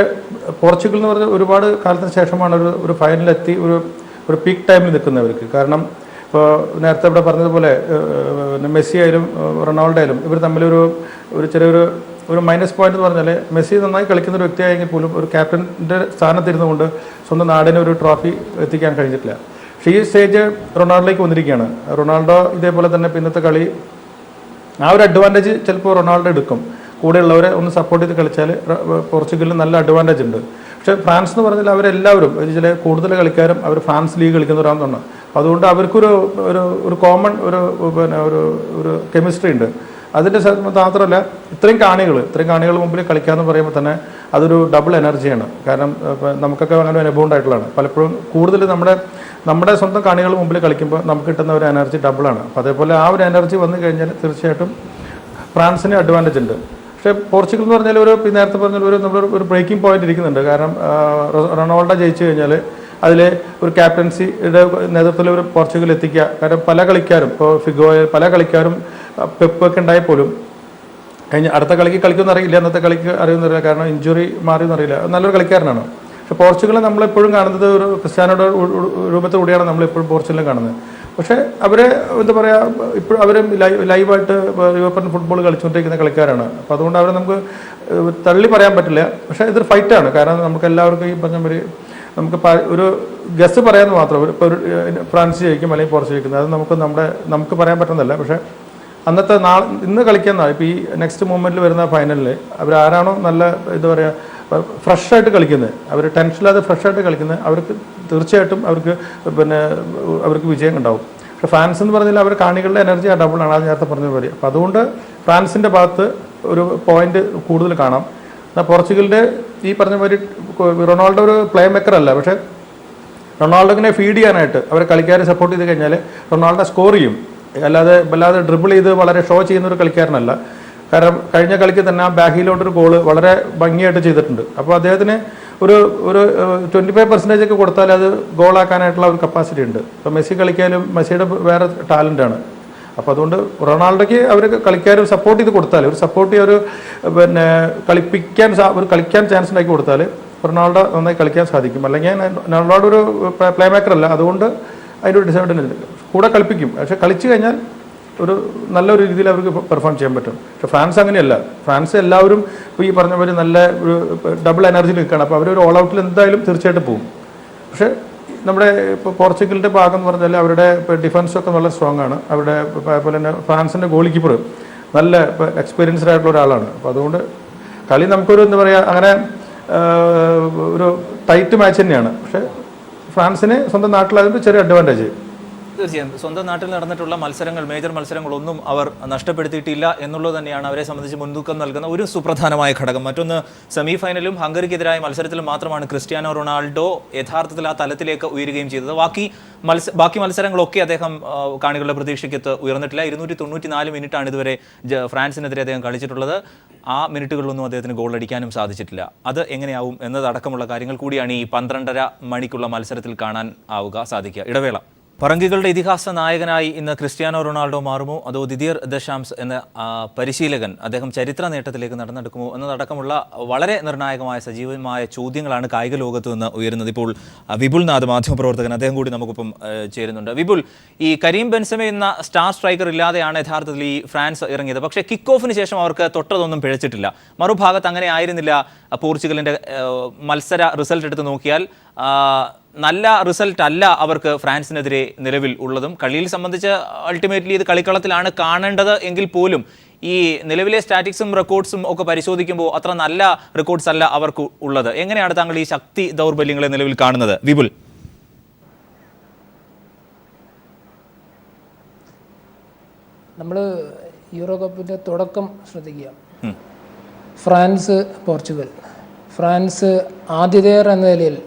പോർച്ചുഗൽ എന്ന് പറഞ്ഞാൽ ഒരുപാട് കാലത്തിന് ശേഷമാണ് ഒരു ഫൈനലെത്തി ഒരു പീക്ക് ടൈമിൽ നിൽക്കുന്നവർക്ക്. കാരണം ഇപ്പോൾ നേരത്തെ ഇവിടെ പറഞ്ഞതുപോലെ മെസ്സി ആയാലും റൊണാൾഡോ ആയാലും ഇവർ തമ്മിലൊരു ചെറിയൊരു മൈനസ് പോയിന്റ് എന്ന് പറഞ്ഞാൽ മെസ്സി നന്നായി കളിക്കുന്ന ഒരു വ്യക്തിയായെങ്കിൽ പോലും ഒരു ക്യാപ്റ്റൻ്റെ സ്ഥാനത്തിരുന്നുകൊണ്ട് സ്വന്തം നാടിന് ഒരു ട്രോഫി എത്തിക്കാൻ കഴിഞ്ഞിട്ടില്ല. പക്ഷേ ഈ സ്റ്റേജ് റൊണാൾഡോയ്ക്ക് വന്നിരിക്കുകയാണ്. റൊണാൾഡോ ഇതേപോലെ തന്നെ ഇന്നത്തെ കളി ആ ഒരു അഡ്വാൻറ്റേജ് ചിലപ്പോൾ റൊണാൾഡോ എടുക്കും. കൂടെയുള്ളവരെ ഒന്ന് സപ്പോർട്ട് ചെയ്ത് കളിച്ചാൽ പോർച്ചുഗലിന് നല്ല അഡ്വാൻറ്റേജ് ഉണ്ട്. പക്ഷേ ഫ്രാൻസ് എന്ന് പറഞ്ഞാൽ അവരെല്ലാവരും ചില കൂടുതൽ കളിക്കാരും അവർ ഫ്രാൻസ് ലീഗ് കളിക്കുന്നവരാണെന്ന് തോന്നുന്നു. അപ്പോൾ അതുകൊണ്ട് അവർക്കൊരു ഒരു കോമൺ ഒരു കെമിസ്ട്രി ഉണ്ട്. അതിൻ്റെ മാത്രമല്ല ഇത്രയും കാണികൾ മുമ്പിൽ കളിക്കാമെന്ന് പറയുമ്പോൾ തന്നെ അതൊരു ഡബിൾ എനർജിയാണ്. കാരണം നമുക്കൊക്കെ അങ്ങനെ അനുഭവം ഉണ്ടായിട്ടുള്ളതാണ്. പലപ്പോഴും കൂടുതൽ നമ്മുടെ സ്വന്തം കാണികൾ മുമ്പിൽ കളിക്കുമ്പോൾ നമുക്ക് കിട്ടുന്ന ഒരു എനർജി ഡബിളാണ്. അപ്പോൾ അതേപോലെ ആ ഒരു എനർജി വന്നു കഴിഞ്ഞാൽ തീർച്ചയായിട്ടും ഫ്രാൻസിന് അഡ്വാൻറ്റേജ് ഉണ്ട്. പക്ഷേ പോർച്ചുഗൽ എന്ന് പറഞ്ഞാൽ നേരത്തെ പറഞ്ഞാൽ നമ്മളൊരു ബ്രേക്കിംഗ് പോയിന്റ് ഇരിക്കുന്നുണ്ട്. കാരണം റൊണാൾഡോ ജയിച്ചു കഴിഞ്ഞാൽ അതിൽ ഒരു ക്യാപ്റ്റൻസിയുടെ നേതൃത്വത്തിൽ ഒരു പോർച്ചുഗൽ എത്തിക്കുക. കാരണം പല കളിക്കാരും ഇപ്പോൾ ഫിഗോയിൽ പല കളിക്കാരും പെപ്പൊക്കെ ഉണ്ടായാൽ പോലും അടുത്ത കളിക്ക് കളിക്കുമെന്ന് അറിയില്ല, അന്നത്തെ കളിക്ക് അറിയുന്നില്ല. കാരണം ഇഞ്ചുറി മാറിയെന്നറിയില്ല. നല്ലൊരു കളിക്കാരനാണ്. പക്ഷേ പോർച്ചുഗൽ നമ്മളെപ്പോഴും കാണുന്നത് ഒരു ക്രിസ്ത്യാനോയുടെ രൂപത്തിലൂടെയാണ് നമ്മളെപ്പോഴും പോർച്ചുഗലിനെ കാണുന്നത്. പക്ഷേ അവരെ എന്താ പറയുക, ഇപ്പോഴും അവർ ലൈവായിട്ട് യൂറോപ്യൻ ഫുട്ബോൾ കളിച്ചുകൊണ്ടിരിക്കുന്ന കളിക്കാരാണ്. അപ്പോൾ അതുകൊണ്ട് അവരെ നമുക്ക് തള്ളി പറയാൻ പറ്റില്ല. പക്ഷേ ഇതൊരു ഫൈറ്റാണ്. കാരണം നമുക്ക് എല്ലാവർക്കും ഈ പറഞ്ഞ മാതിരി നമുക്ക് ഒരു ഗസ് പറയാമെന്ന് മാത്രം. ഇപ്പോൾ ഒരു ഫ്രാൻസ് ജയിക്കും അല്ലെങ്കിൽ പോർച്ചുഗൽ ജയിക്കുന്നത് അത് നമുക്ക് പറയാൻ പറ്റുന്നതല്ല. പക്ഷേ അന്നത്തെ ഇന്ന് കളിക്കുന്ന ഇപ്പോൾ ഈ നെക്സ്റ്റ് മൂമെൻറ്റിൽ വരുന്ന ഫൈനലിൽ അവരാരാണോ നല്ല എന്താ പറയുക ഫ്രഷായിട്ട് കളിക്കുന്നത്, അവർ ടെൻഷനില്ലാതെ ഫ്രഷായിട്ട് കളിക്കുന്നത്, അവർക്ക് തീർച്ചയായിട്ടും അവർക്ക് വിജയം ഉണ്ടാവും. പക്ഷേ ഫ്രാൻസ് എന്ന് പറഞ്ഞാൽ അവർ കാണികളുടെ എനർജി ഡബിളാണ്. അത് നേരത്തെ പറഞ്ഞ പോലെ. അപ്പോൾ അതുകൊണ്ട് ഫ്രാൻസിൻ്റെ ഭാഗത്ത് ഒരു പോയിന്റ് കൂടുതൽ കാണാം. എന്നാൽ പോർച്ചുഗലിൻ്റെ ഈ പറഞ്ഞ മാതിരി റൊണാൾഡോ ഒരു പ്ലേ മേക്കർ അല്ല. പക്ഷേ റൊണാൾഡോനെ ഫീഡ് ചെയ്യാനായിട്ട് അവരെ കളിക്കാരെ സപ്പോർട്ട് ചെയ്ത് കഴിഞ്ഞാൽ റൊണാൾഡോ സ്കോർ ചെയ്യും. വല്ലാതെ ഡ്രിബിൾ ചെയ്ത് വളരെ ഷോ ചെയ്യുന്ന ഒരു കളിക്കാരനല്ല. കാരണം കഴിഞ്ഞ കളിക്ക് തന്നെ ആ ബാക്കിലോട്ടൊരു ഗോള് വളരെ ഭംഗിയായിട്ട് ചെയ്തിട്ടുണ്ട്. അപ്പോൾ അദ്ദേഹത്തിന് ഒരു 25% ഒക്കെ കൊടുത്താൽ അത് ഗോളാക്കാനായിട്ടുള്ള ഒരു കപ്പാസിറ്റി ഉണ്ട്. ഇപ്പോൾ മെസ്സി കളിക്കാനും മെസ്സിയുടെ വേറെ ടാലൻ്റാണ്. അപ്പോൾ അതുകൊണ്ട് റൊണാൾഡോയ്ക്ക് അവർ കളിക്കാർ സപ്പോർട്ട് ചെയ്ത് കൊടുത്താൽ സപ്പോർട്ട് കളിക്കാൻ ചാൻസ് ഉണ്ടാക്കി കൊടുത്താൽ റൊണാൾഡോ നന്നായി കളിക്കാൻ സാധിക്കും. അല്ലെങ്കിൽ റൊണാൾഡോ ഒരു പ്ലേ മേക്കർ അല്ല. അതുകൊണ്ട് അതിൻ്റെ ഒരു ഡിസഡ്വാൻറ്റേജ് കൂടെ കളിപ്പിക്കും. പക്ഷേ കളിച്ചു കഴിഞ്ഞാൽ നല്ലൊരു രീതിയിൽ അവർക്ക് പെർഫോം ചെയ്യാൻ പറ്റും. പക്ഷേ ഫ്രാൻസ് അങ്ങനെയല്ല. ഫ്രാൻസ് എല്ലാവരും ഇപ്പോൾ ഈ പറഞ്ഞ പോലെ നല്ല ഒരു ഡബിൾ എനർജിയിൽ നിൽക്കുകയാണ്. അപ്പോൾ അവരൊരു ഓൾ ഔട്ടിൽ എന്തായാലും തീർച്ചയായിട്ടും പോകും. പക്ഷേ നമ്മുടെ ഇപ്പോൾ പോർച്ചുഗലിൻ്റെ ഭാഗം എന്ന് പറഞ്ഞാൽ അവരുടെ ഡിഫൻസൊക്കെ നല്ല സ്ട്രോങ് ആണ്. അവരുടെ അതുപോലെ തന്നെ ഫ്രാൻസിൻ്റെ ഗോൾ കീപ്പർ നല്ല എക്സ്പീരിയൻസ്ഡ് ആയിട്ടുള്ള ഒരാളാണ്. അപ്പോൾ അതുകൊണ്ട് കളി നമുക്കൊരു എന്താ പറയുക അങ്ങനെ ഒരു ടൈറ്റ് മാച്ച് തന്നെയാണ്. പക്ഷേ ഫ്രാൻസിന് സ്വന്തം നാട്ടിലായതുകൊണ്ട് ചെറിയ അഡ്വാൻറ്റേജ്. തീർച്ചയായും സ്വന്തം നാട്ടിൽ നടന്നിട്ടുള്ള മേജർ മത്സരങ്ങളൊന്നും അവർ നഷ്ടപ്പെടുത്തിയിട്ടില്ല എന്നുള്ളത് തന്നെയാണ് അവരെ സംബന്ധിച്ച് മുൻതൂക്കം നൽകുന്ന ഒരു സുപ്രധാനമായ ഘടകം. മറ്റൊന്ന്, സെമി ഫൈനലും ഹംഗറിക്കെതിരായ മത്സരത്തിലും മാത്രമാണ് ക്രിസ്ത്യാനോ റൊണാൾഡോ യഥാർത്ഥത്തിൽ ആ തലത്തിലേക്ക് ഉയരുകയും ചെയ്തത്. ബാക്കി മത്സരങ്ങളൊക്കെ അദ്ദേഹം കാണികളുടെ പ്രതീക്ഷയ്ക്കത്ത് ഉയർന്നിട്ടില്ല. 294 മിനിറ്റാണ് ഇതുവരെ ഫ്രാൻസിനെതിരെ അദ്ദേഹം കളിച്ചിട്ടുള്ളത്. ആ മിനിറ്റുകളിലൊന്നും അദ്ദേഹത്തിന് ഗോൾ അടിക്കാനും സാധിച്ചിട്ടില്ല. അത് എങ്ങനെയാവും എന്നതടക്കമുള്ള കാര്യങ്ങൾ കൂടിയാണ് ഈ 12:30 മണിക്കുള്ള മത്സരത്തിൽ കാണാൻ സാധിക്കുക. ഇടവേള. പറങ്കികളുടെ ഇതിഹാസ നായകനായി ഇന്ന് ക്രിസ്ത്യാനോ റൊണാൾഡോ മാറുമോ, അതോ ദിദിയർ ദശാംസ് എന്ന പരിശീലകൻ അദ്ദേഹം ചരിത്ര നേട്ടത്തിലേക്ക് നടന്നെടുക്കുമോ എന്നതടക്കമുള്ള വളരെ നിർണായകമായ സജീവമായ ചോദ്യങ്ങളാണ് കായിക ലോകത്ത് നിന്ന് ഉയരുന്നത്. ഇപ്പോൾ വിപുൽ നാഥ്, മാധ്യമപ്രവർത്തകൻ, അദ്ദേഹം കൂടി നമുക്കൊപ്പം ചേരുന്നുണ്ട്. വിപുൽ, ഈ കരീം ബെൻസെമ എന്ന സ്റ്റാർ സ്ട്രൈക്കർ ഇല്ലാതെയാണ് യഥാർത്ഥത്തിൽ ഈ ഫ്രാൻസ് ഇറങ്ങിയത്. പക്ഷേ കിക്ക് ഓഫിന് ശേഷം അവർക്ക് തൊട്ടതൊന്നും പിഴച്ചിട്ടില്ല. മറുഭാഗത്ത് അങ്ങനെ ആയിരുന്നില്ല. പോർച്ചുഗലിൻ്റെ മത്സര റിസൾട്ട് എടുത്ത് നോക്കിയാൽ നല്ല റിസൾട്ട് അല്ല അവർക്ക് ഫ്രാൻസിനെതിരെ നിലവിൽ ഉള്ളതും. കളിയിൽ സംബന്ധിച്ച് അൾട്ടിമേറ്റ്ലി ഇത് കളിക്കളത്തിലാണ് കാണേണ്ടത് എങ്കിൽ പോലും ഈ നിലവിലെ സ്റ്റാറ്റിക്സും റെക്കോർഡ്സും ഒക്കെ പരിശോധിക്കുമ്പോൾ അത്ര നല്ല റെക്കോർഡ്സ് അല്ല അവർക്ക് ഉള്ളത്. എങ്ങനെയാണ് താങ്കൾ ഈ ശക്തി ദൗർബല്യങ്ങളെ നിലവിൽ കാണുന്നത്? വിപുൽ. നമ്മൾ യൂറോ കപ്പിൻ്റെ തുടക്കം ശ്രദ്ധിക്കുക. France, Portugal. ഫ്രാൻസ് ആതിഥേയർ എന്ന നിലയിൽ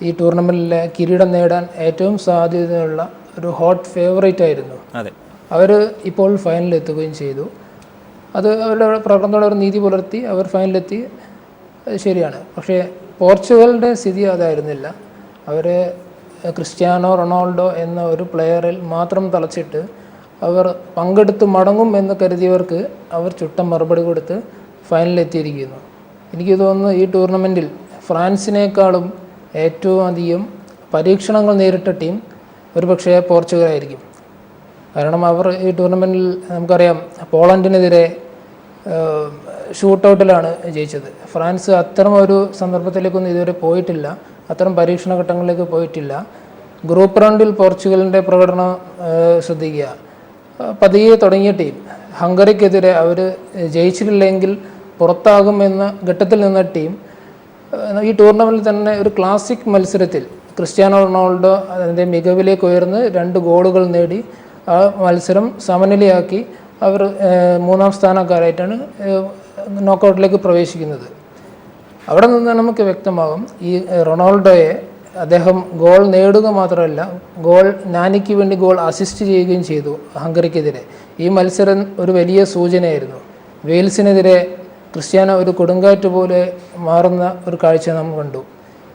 ഈ ടൂർണമെൻറ്റിലെ കിരീടം നേടാൻ ഏറ്റവും സാധ്യതയുള്ള ഒരു ഹോട്ട് ഫേവറേറ്റ് ആയിരുന്നു. അവർ ഇപ്പോൾ ഫൈനലിൽ എത്തുകയും ചെയ്തു. അത് അവരുടെ പ്രകടനത്തോടെ അവർ നീതി പുലർത്തി അവർ ഫൈനലിലെത്തി. അത് ശരിയാണ്. പക്ഷേ പോർച്ചുഗലിൻ്റെ സ്ഥിതി അതായിരുന്നില്ല. അവരെ ക്രിസ്ത്യാനോ റൊണാൾഡോ എന്ന ഒരു പ്ലെയറിൽ മാത്രം തളച്ചിട്ട് അവർ പങ്കെടുത്ത് മടങ്ങും എന്ന് കരുതിയവർക്ക് അവർ ചുട്ട മറുപടി കൊടുത്ത് ഫൈനലിലെത്തിയിരിക്കുന്നു. എനിക്ക് തോന്നുന്നു ഈ ടൂർണമെൻറ്റിൽ ഫ്രാൻസിനേക്കാളും ഏറ്റവും അധികം പരീക്ഷണങ്ങൾ നേരിട്ട ടീം ഒരുപക്ഷേ പോർച്ചുഗലായിരിക്കും. കാരണം അവർ ഈ ടൂർണമെൻറ്റിൽ നമുക്കറിയാം പോളണ്ടിനെതിരെ ഷൂട്ടൗട്ടിലാണ് ജയിച്ചത്. ഫ്രാൻസ് അത്തരം ഒരു സന്ദർഭത്തിലേക്കൊന്നും ഇതുവരെ പോയിട്ടില്ല, അത്തരം പരീക്ഷണ ഘട്ടങ്ങളിലേക്ക് പോയിട്ടില്ല. ഗ്രൂപ്പ് റൗണ്ടിൽ പോർച്ചുഗലിൻ്റെ പ്രകടനം ശ്രദ്ധിക്കുക. പതിയെ തുടങ്ങിയ ടീം ഹംഗറിക്കെതിരെ അവർ ജയിച്ചിട്ടില്ലെങ്കിൽ പുറത്താകുമെന്ന ഘട്ടത്തിൽ നിന്ന ടീം ഈ ടൂർണമെൻറ്റിൽ തന്നെ ഒരു ക്ലാസിക് മത്സരത്തിൽ ക്രിസ്ത്യാനോ റൊണാൾഡോ അതിൻ്റെ മികവിലേക്ക് ഉയർന്ന് 2 ഗോളുകൾ നേടി ആ മത്സരം സമനിലയാക്കി അവർ 3-ാം സ്ഥാനക്കാരായിട്ടാണ് നോക്കൗട്ടിലേക്ക് പ്രവേശിക്കുന്നത്. അവിടെ നിന്ന് നമുക്ക് വ്യക്തമാകും ഈ റൊണാൾഡോയെ അദ്ദേഹം ഗോൾ നേടുക മാത്രമല്ല, നാനിക്ക് വേണ്ടി ഗോൾ അസിസ്റ്റ് ചെയ്യുകയും ചെയ്തു ഹംഗറിക്കെതിരെ. ഈ മത്സരം ഒരു വലിയ സൂചനയായിരുന്നു. വെയിൽസിനെതിരെ ക്രിസ്ത്യാനോ ഒരു കൊടുങ്കാറ്റ് പോലെ മാറുന്ന ഒരു കാഴ്ച നാം കണ്ടു.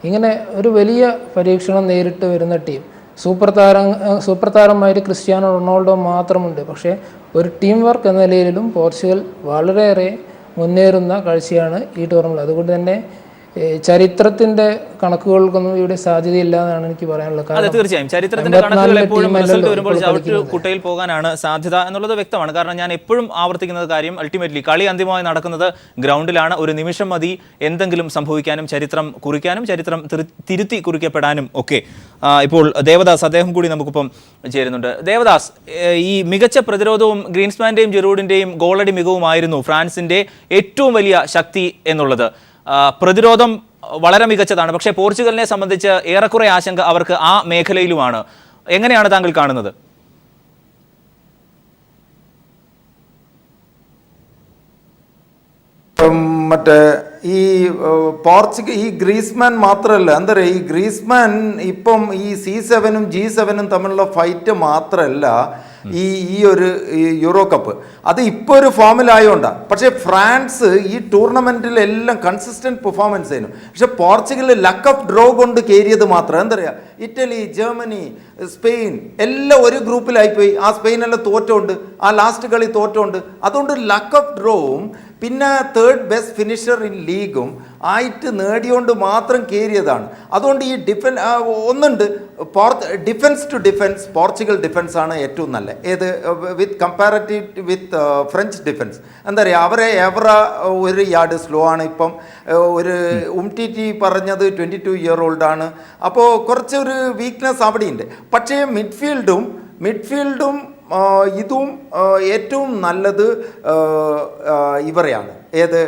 ഇങ്ങനെ ഒരു വലിയ പരീക്ഷണം നേരിട്ട് വരുന്ന ടീം, സൂപ്പർ താരമായിട്ട് ക്രിസ്ത്യാനോ റൊണാൾഡോ മാത്രമുണ്ട്. പക്ഷേ ഒരു ടീം വർക്ക് എന്ന നിലയിലും പോർച്ചുഗൽ വളരെയേറെ മുന്നേറുന്ന കാഴ്ചയാണ് ഈ ടൂർണമെൻറ്റ്. അതുകൊണ്ട് തന്നെ ചരിത്രത്തിന്റെ കണക്കുകൾക്കൊന്നും ഇവിടെ സാധ്യതയില്ല എന്നാണ് എനിക്ക് പറയാനുള്ളത്. അതെ, തീർച്ചയായും ചരിത്രത്തിന്റെ കണക്കുകൾ എപ്പോഴും റിസൾട്ട് വരുമ്പോൾ ചവിട്ട് കുട്ടയിൽ പോകാനാണ് സാധ്യത എന്നുള്ളത് വ്യക്തമാണ്. കാരണം ഞാൻ എപ്പോഴും ആവർത്തിക്കുന്ന കാര്യം, അൾട്ടിമേറ്റ്ലി കളി അന്തിമമായി നടക്കുന്നത് ഗ്രൗണ്ടിലാണ്. ഒരു നിമിഷം മതി എന്തെങ്കിലും സംഭവിക്കാനും, ചരിത്രം കുറിക്കാനും, ചരിത്രം തിരുത്തി കുറിക്കപ്പെടാനും ഒക്കെ. ഇപ്പോൾ ദേവദാസ്, അദ്ദേഹം കൂടി നമുക്കിപ്പം ചേരുന്നുണ്ട്. ദേവദാസ്, ഈ മികച്ച പ്രതിരോധവും ഗ്രീൻസ്മാന്റെയും ജെറൂഡിന്റെയും ഗോളടി മികവുമായിരുന്നു ഫ്രാൻസിന്റെ ഏറ്റവും വലിയ ശക്തി എന്നുള്ളത്. പ്രതിരോധം വളരെ മികച്ചതാണ്, പക്ഷേ പോർച്ചുഗലിനെ സംബന്ധിച്ച് ഏറെക്കുറെ ആശങ്ക അവർക്ക് ആ മേഖലയിലുമാണ്. എങ്ങനെയാണ് താങ്കൾ കാണുന്നത്? മറ്റേ ഈ ഗ്രീസ്മാൻ മാത്രമല്ല, എന്താ പറയുക, ഈ ഗ്രീസ്മാൻ ഇപ്പം ഈ C7-ഉം G7-ഉം തമ്മിലുള്ള ഫൈറ്റ് മാത്രമല്ല ഈ ഒരു യൂറോ കപ്പ്, അത് ഇപ്പോൾ ഒരു ഫോമിലായോണ്ടാണ്. പക്ഷേ ഫ്രാൻസ് ഈ ടൂർണമെൻറ്റിലെല്ലാം കൺസിസ്റ്റൻറ്റ് പെർഫോമൻസ് ആയിരുന്നു. പക്ഷെ പോർച്ചുഗൽ ലക്ക് ഓഫ് ഡ്രോ കൊണ്ട് കയറിയത് മാത്രം. എന്താ പറയുക, ഇറ്റലി, ജർമ്മനി, സ്പെയിൻ എല്ലാം ഒരു ഗ്രൂപ്പിലായിപ്പോയി. ആ സ്പെയിനെല്ലാം തോറ്റോണ്ട്, ആ ലാസ്റ്റ് കളി തോറ്റോണ്ട്, അതുകൊണ്ട് ലക്ക് ഓഫ് ഡ്രോവും പിന്നെ 3rd ബെസ്റ്റ് ഫിനിഷർ ഇൻ ലീഗും ആയിട്ട് നേടിയോണ്ട് മാത്രം കയറിയതാണ്. അതുകൊണ്ട് ഈ ഒന്നുണ്ട്, ഡിഫൻസ് ടു ഡിഫൻസ് പോർച്ചുഗൽ ഡിഫൻസാണ് ഏറ്റവും നല്ല. ഏത് വിത്ത് കമ്പാരറ്റീവ് വിത്ത് ഫ്രഞ്ച് ഡിഫൻസ്. എന്താ പറയുക, അവരെ ഒരു യാർഡ് സ്ലോ ആണ്. ഇപ്പം ഒരു ഉംടിറ്റി പറഞ്ഞത് 22 ഇയർ ഓൾഡ് ആണ്. അപ്പോൾ കുറച്ചൊരു വീക്ക്നെസ് അവിടെയുണ്ട്. പക്ഷേ മിഡ്ഫീൽഡും ഇതും ഏറ്റവും നല്ലത് ഇവരെയാണ്. ഏത്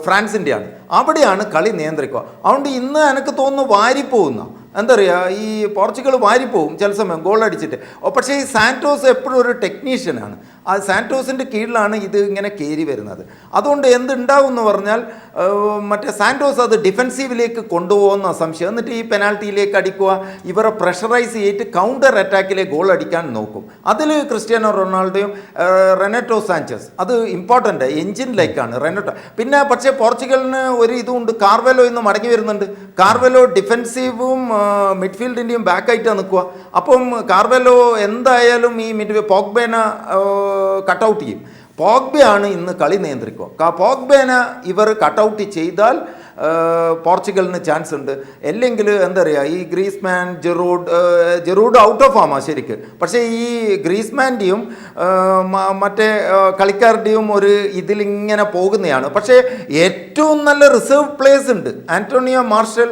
ഫ്രാൻസിൻ്റെയാണ്. അവിടെയാണ് കളി നിയന്ത്രിക്കുക. അതുകൊണ്ട് ഇന്ന് എനിക്ക് തോന്നുന്നു വാരിപ്പോകുന്ന, എന്താ പറയുക, ഈ പോർച്ചുഗൽ വാരിപ്പോവും ചില സമയം ഗോൾ അടിച്ചിട്ട്. പക്ഷേ ഈ സാന്റോസ് എപ്പോഴും ഒരു ടെക്നീഷ്യനാണ്. ആ സാന്റോസിൻ്റെ കീഴിലാണ് ഇത് ഇങ്ങനെ കയറി വരുന്നത്. അതുകൊണ്ട് എന്തുണ്ടാവും എന്ന് പറഞ്ഞാൽ മറ്റേ സാന്റോസ് അത് ഡിഫെൻസീവിലേക്ക് കൊണ്ടുപോകുന്ന സംശയം. എന്നിട്ട് ഈ പെനാൽറ്റിയിലേക്ക് അടിക്കുക, ഇവരെ പ്രഷറൈസ് ചെയ്തിട്ട് കൗണ്ടർ അറ്റാക്കിലേക്ക് ഗോൾ അടിക്കാൻ നോക്കും. അതിൽ ക്രിസ്ത്യാനോ റൊണാൾഡോയും റെനറ്റോ സാഞ്ചസ് അത് ഇമ്പോർട്ടൻ്റ് എഞ്ചിൻ ലൈക്കാണ് റെനറ്റോ. പിന്നെ പക്ഷേ പോർച്ചുഗലിന് ഒരു ഇതുകൊണ്ട്, കാർവെലോ ഇന്ന് മടങ്ങി വരുന്നുണ്ട്. കാർവെലോ ഡിഫെൻസീവും മിഡ്ഫീൽഡിൻ്റെയും ബാക്കായിട്ടാണ് നിൽക്കുക. അപ്പം കാർവെലോ എന്തായാലും ഈ പോഗ്ബേനെ കട്ടൗട്ട് ചെയ്യും. പോഗ്ബയാണ് ഇന്ന് കളി നിയന്ത്രിക്കുക. പോഗ്ബേനെ ഇവർ കട്ടൗട്ട് ചെയ്താൽ പോർച്ചുഗലിന് ചാൻസ് ഉണ്ട്. അല്ലെങ്കിൽ എന്താ പറയുക, ഈ ഗ്രീസ്മാൻ, ജെറൂഡ് ഔട്ട് ഓഫ് ഫോമാണ് ശരിക്ക്. പക്ഷേ ഈ ഗ്രീസ്മാൻ്റെയും മറ്റേ കളിക്കാരുടെയും ഒരു ഇതിലിങ്ങനെ പോകുന്നതാണ്. പക്ഷേ ഏറ്റവും നല്ല റിസർവ് പ്ലേയേഴ്സ് ഉണ്ട്. ആന്റോണിയോ മാർഷൽ,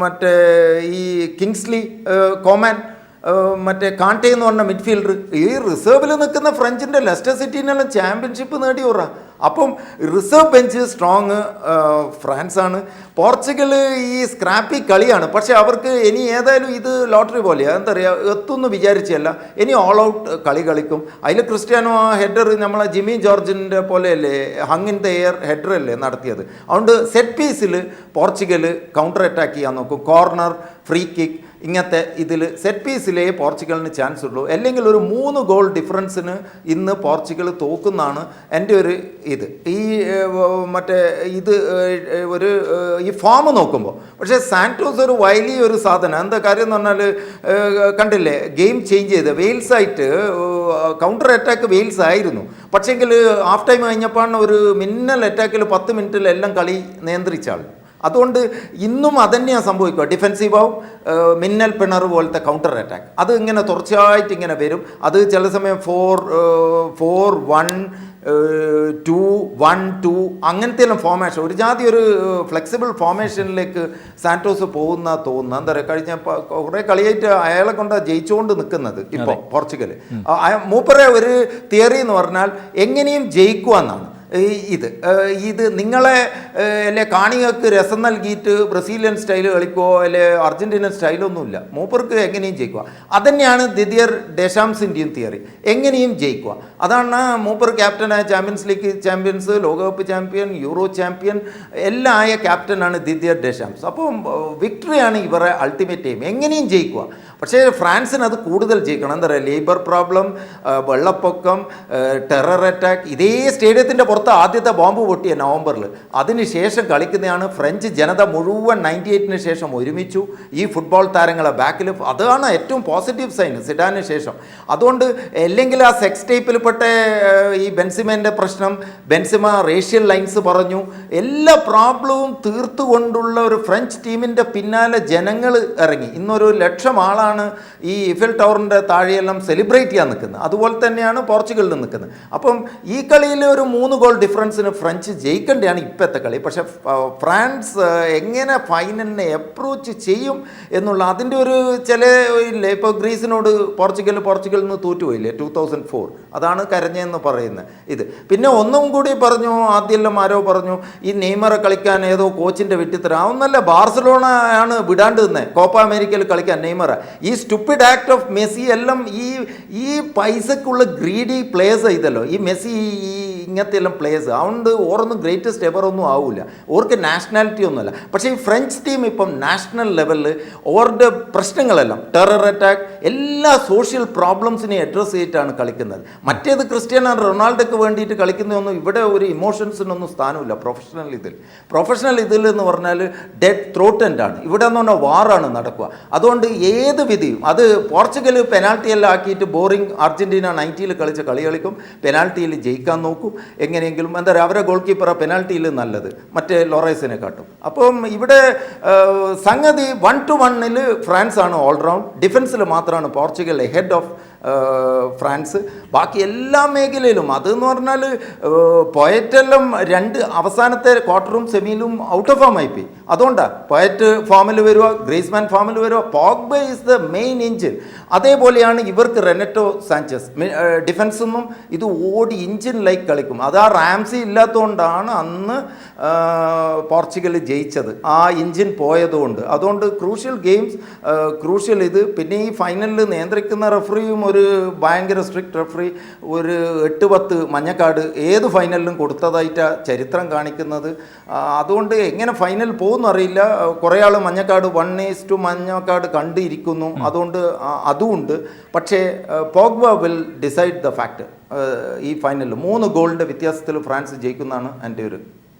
മറ്റേ ഈ കിങ്സ്ലി കോമാൻ, മറ്റേ കാണ്ടെ എന്ന് പറഞ്ഞ മിഡ്ഫീൽഡർ. ഈ റിസർവിൽ നിൽക്കുന്ന ഫ്രഞ്ചിൻ്റെ ലെസ്റ്റർ സിറ്റിനെല്ലാം ചാമ്പ്യൻഷിപ്പ് നേടി ഓറ. അപ്പം റിസർവ് ബെഞ്ച് സ്ട്രോങ് ഫ്രാൻസാണ്. പോർച്ചുഗൽ ഈ സ്ക്രാപ്പി കളിയാണ്. പക്ഷേ അവർക്ക് ഇനി ഏതായാലും ഇത് ലോട്ടറി പോലെയാണ്. എന്താ പറയുക, എത്തുമെന്ന് വിചാരിച്ചല്ല, ഇനി ഓൾ ഔട്ട് കളി കളിക്കും. അതിൽ ക്രിസ്ത്യാനോ ആ ഹെഡർ നമ്മളെ ജിമ്മി ജോർജിൻ്റെ പോലെയല്ലേ, hung in the air header അല്ലേ നടത്തിയത്. അതുകൊണ്ട് സെറ്റ് പീസിൽ പോർച്ചുഗൽ കൗണ്ടർ അറ്റാക്ക് ചെയ്യാൻ നോക്കും. കോർണർ, ഫ്രീ കിക്ക് ഇങ്ങനത്തെ ഇതിൽ സെറ്റ് പീസിലേ പോർച്ചുഗലിന് ചാൻസ് ഉള്ളൂ. അല്ലെങ്കിൽ ഒരു 3 ഗോൾ ഡിഫറൻസിന് ഇന്ന് പോർച്ചുഗൽ തോക്കുന്നാണ് എൻ്റെ ഒരു ഇത്. ഈ മറ്റേ ഇത് ഒരു ഈ ഫോം നോക്കുമ്പോൾ. പക്ഷേ സാന്റോസ് ഒരു വലിയൊരു സാധനം. എന്താ കാര്യം എന്ന് പറഞ്ഞാൽ കണ്ടില്ലേ, ഗെയിം ചേഞ്ച് ചെയ്ത് വെയിൽസായിട്ട് കൗണ്ടർ അറ്റാക്ക് വെയിൽസ് ആയിരുന്നു. പക്ഷേങ്കിൽ ഹാഫ് ടൈം കഴിഞ്ഞപ്പോൾ ഒരു മിന്നൽ അറ്റാക്കിൽ 10 മിനിറ്റിൽ എല്ലാം കളി നിയന്ത്രിച്ചാൾ. അതുകൊണ്ട് ഇന്നും അതന്നെയാണ് സംഭവിക്കുക. ഡിഫെൻസീവ് ആവും, മിന്നൽ പിണർ പോലത്തെ കൗണ്ടർ അറ്റാക്ക് അത് ഇങ്ങനെ തുടർച്ചയായിട്ട് ഇങ്ങനെ വരും. അത് ചില സമയം 4-1-2-1-2 അങ്ങനത്തെ എല്ലാം ഫോർമേഷൻ, ഒരു ജാതി ഒരു ഫ്ലെക്സിബിൾ ഫോർമേഷനിലേക്ക് സാന്റോസ് തോന്നുന്ന. എന്താ പറയുക, കഴിഞ്ഞ കുറേ കളിയായിട്ട് അയാളെ കൊണ്ട് ജയിച്ചുകൊണ്ട് നിൽക്കുന്നത് ഇപ്പോൾ പോർച്ചുഗൽ. മൂപ്പറെ ഒരു തിയറി എന്ന് പറഞ്ഞാൽ എങ്ങനെയും ജയിക്കുക എന്നാണ്. ഇത് നിങ്ങളെ അല്ലെ കാണികൾക്ക് രസം നൽകിയിട്ട് ബ്രസീലിയൻ സ്റ്റൈല് കളിക്കോ അല്ലെ അർജൻറ്റീനൻ സ്റ്റൈലൊന്നുമില്ല. മൂപ്പർക്ക് എങ്ങനെയും ജയിക്കുക. അതന്നെയാണ് ദിദിയർ ഡെഷാംസിൻ്റെയും തിയറി, എങ്ങനെയും ജയിക്കുക. അതാണ് മൂപ്പർ ക്യാപ്റ്റനായ ചാമ്പ്യൻസ് ലീഗ് ചാമ്പ്യൻസ്, ലോകകപ്പ് ചാമ്പ്യൻ, യൂറോ ചാമ്പ്യൻ എല്ലാം ആയ ക്യാപ്റ്റനാണ് ദിദിയർ ഡെഷാംസ്. അപ്പം വിക്ടറിയാണ് ഇവരെ അൾട്ടിമേറ്റ് എയിം, എങ്ങനെയും ജയിക്കുക. പക്ഷേ ഫ്രാൻസിന് അത് കൂടുതൽ ജയിക്കണം. എന്താ പറയുക, ലേബർ പ്രോബ്ലം, വെള്ളപ്പൊക്കം, ടെറർ അറ്റാക്ക്. ഇതേ സ്റ്റേഡിയത്തിൻ്റെ പുറത്ത് ആദ്യത്തെ ബോംബ് പൊട്ടിയ നവംബറിൽ. അതിനുശേഷം കളിക്കുന്നതാണ് ഫ്രഞ്ച് ജനത മുഴുവൻ 98-ന് ശേഷം ഒരുമിച്ചു ഈ ഫുട്ബോൾ താരങ്ങളെ ബാക്കിൽ. അതാണ് ഏറ്റവും പോസിറ്റീവ് സൈൻ സിഡാന് ശേഷം. അതുകൊണ്ട് അല്ലെങ്കിൽ ആ സെക്സ് ടൈപ്പിൽപ്പെട്ട ഈ ബെൻസിമേൻ്റെ പ്രശ്നം, ബെൻസിമ റേഷ്യൽ ലൈൻസ് പറഞ്ഞു, എല്ലാ പ്രോബ്ലവും തീർത്തുകൊണ്ടുള്ള ഒരു ഫ്രഞ്ച് ടീമിൻ്റെ പിന്നാലെ ജനങ്ങൾ ഇറങ്ങി. ഇന്നൊരു 1,00,000 ആളാണ് ഈ ഇഫൽ ടവറിൻ്റെ താഴെയെല്ലാം സെലിബ്രേറ്റ് ചെയ്യാൻ നിൽക്കുന്നത്. അതുപോലെ തന്നെയാണ് പോർച്ചുഗലിൽ നിൽക്കുന്നത്. അപ്പം ഈ കളിയിൽ ഒരു 3 ഗോൾ ഡിഫറൻസിന് ഫ്രഞ്ച് ജയിക്കേണ്ടതാണ് ഇപ്പോഴത്തെ കളി. പക്ഷേ ഫ്രാൻസ് എങ്ങനെ ഫൈനലിനെ അപ്രോച്ച് ചെയ്യും എന്നുള്ള അതിൻ്റെ ഒരു ചില ഇല്ലേ. ഇപ്പോൾ ഗ്രീസിനോട് പോർച്ചുഗലിൽ നിന്ന് തോറ്റുപോയില്ലേ 2004, അതാണ് കരഞ്ഞെന്ന് പറയുന്നത് ഇത്. പിന്നെ ഒന്നും കൂടി പറഞ്ഞു, ആദ്യമെല്ലാം ആരോ പറഞ്ഞു ഈ നെയ്മറെ കളിക്കാൻ ഏതോ കോച്ചിൻ്റെ വിട്ടിത്തരം. അതൊന്നല്ല, ബാർസലോണ ആണ് വിടാണ്ട് തന്നെ കോപ്പ അമേരിക്കയിൽ കളിക്കാൻ നെയ്മറെ. ഈ സ്റ്റുപ്പിഡ് ആക്ട് ഓഫ് മെസ്സി എല്ലാം ഈ പൈസക്കുള്ള ഗ്രീഡി പ്ലേയേഴ്സ് ഇതല്ലോ ഈ മെസ്സി, ഈ ഇങ്ങനത്തെ എല്ലാം പ്ലേയേഴ്സ്. അതുകൊണ്ട് ഓരൊന്നും ഗ്രേറ്റസ്റ്റ് എവർ ഒന്നും ആവില്ല, ഓർക്ക് നാഷണാലിറ്റി ഒന്നുമല്ല. പക്ഷേ ഈ ഫ്രഞ്ച് ടീം ഇപ്പം നാഷണൽ ലെവലിൽ ഓരുടെ പ്രശ്നങ്ങളെല്ലാം, ടെറർ അറ്റാക്ക്, എല്ലാ സോഷ്യൽ പ്രോബ്ലംസിനെ അഡ്രസ്സ് ചെയ്തിട്ടാണ് കളിക്കുന്നത്. മറ്റേത് ക്രിസ്ത്യാനോ റൊണാൾഡോക്ക് വേണ്ടിയിട്ട് കളിക്കുന്നതൊന്നും ഇവിടെ ഒരു ഇമോഷൻസിനൊന്നും സ്ഥാനമില്ല. പ്രൊഫഷണൽ ഇതിൽ എന്ന് പറഞ്ഞാൽ ഡെഡ് ത്രോട്ടൻ്റ് ആണ്. ഇവിടെ എന്ന് പറഞ്ഞാൽ വാറാണ് നടക്കുക. അതുകൊണ്ട് ഏത് വിധിയും, അത് പോർച്ചുഗൽ പെനാൽറ്റി എല്ലാം ആക്കിയിട്ട് ബോറിംഗ് അർജൻറ്റീന 90-ൽ കളിച്ച കളി കളിക്കും, പെനാൽറ്റിയിൽ ജയിക്കാൻ നോക്കും എങ്ങനെയെങ്കിലും. എന്താ പറയുക, അവരെ ഗോൾ കീപ്പറെ പെനാൽറ്റിയിൽ നല്ലത് മറ്റേ ലോറേസിനെ കാട്ടും. അപ്പം ഇവിടെ സംഗതി 1-1-ൽ ഫ്രാൻസ് ആണ് ഓൾറൗണ്ട്. ഡിഫൻസിൽ മാത്രമാണ് പോർച്ചുഗൽ ഹെഡ് ഓഫ് ഫ്രാൻസ്. ബാക്കി എല്ലാ മേഖലയിലും അതെന്ന് പറഞ്ഞാൽ പോയറ്റെല്ലാം 2 അവസാനത്തെ ക്വാർട്ടറും സെമിയിലും ഔട്ട് ഓഫ് ഫോം ആയിപ്പോയി. അതുകൊണ്ടാണ് പോയറ്റ് ഫോമിൽ വരിക, ഗ്രീസ്മാൻ ഫോമിൽ വരിക, Pogba is the main engine. അതേപോലെയാണ് ഇവർക്ക് റെനറ്റോ സാഞ്ചസ്. ഡിഫൻസൊന്നും ഇത് ഓടി ഇഞ്ചിൻ ലൈക്ക് കളിക്കും. അത് ആ റാംസി ഇല്ലാത്തതുകൊണ്ടാണ് അന്ന് പോർച്ചുഗൽ ജയിച്ചത്, ആ എഞ്ചിൻ പോയതുകൊണ്ട്. അതുകൊണ്ട് ക്രൂഷ്യൽ ഗെയിംസ്, ക്രൂഷ്യൽ ഇത്. പിന്നെ ഈ ഫൈനലിൽ നിയന്ത്രിക്കുന്ന റെഫറിയും ഒരു ഭയങ്കര സ്ട്രിക്റ്റ് റെഫറി, ഒരു 8-10 മഞ്ഞക്കാർഡ് ഏത് ഫൈനലിലും കൊടുത്തതായിട്ടാണ് ചരിത്രം കാണിക്കുന്നത്. അതുകൊണ്ട് എങ്ങനെ ഫൈനൽ പോകുന്നറിയില്ല. കുറേ ആൾ മഞ്ഞക്കാർഡ് 1:1 മഞ്ഞക്കാർഡ് കണ്ടിരിക്കുന്നു. അതുകൊണ്ട് അതുമുണ്ട്. പക്ഷേ Pogba will decide the fact. ഈ ഫൈനലിൽ 3 ഗോളിൻ്റെ വ്യത്യാസത്തിൽ ഫ്രാൻസ് ജയിക്കുന്നതാണ് എൻ്റെ ഒരു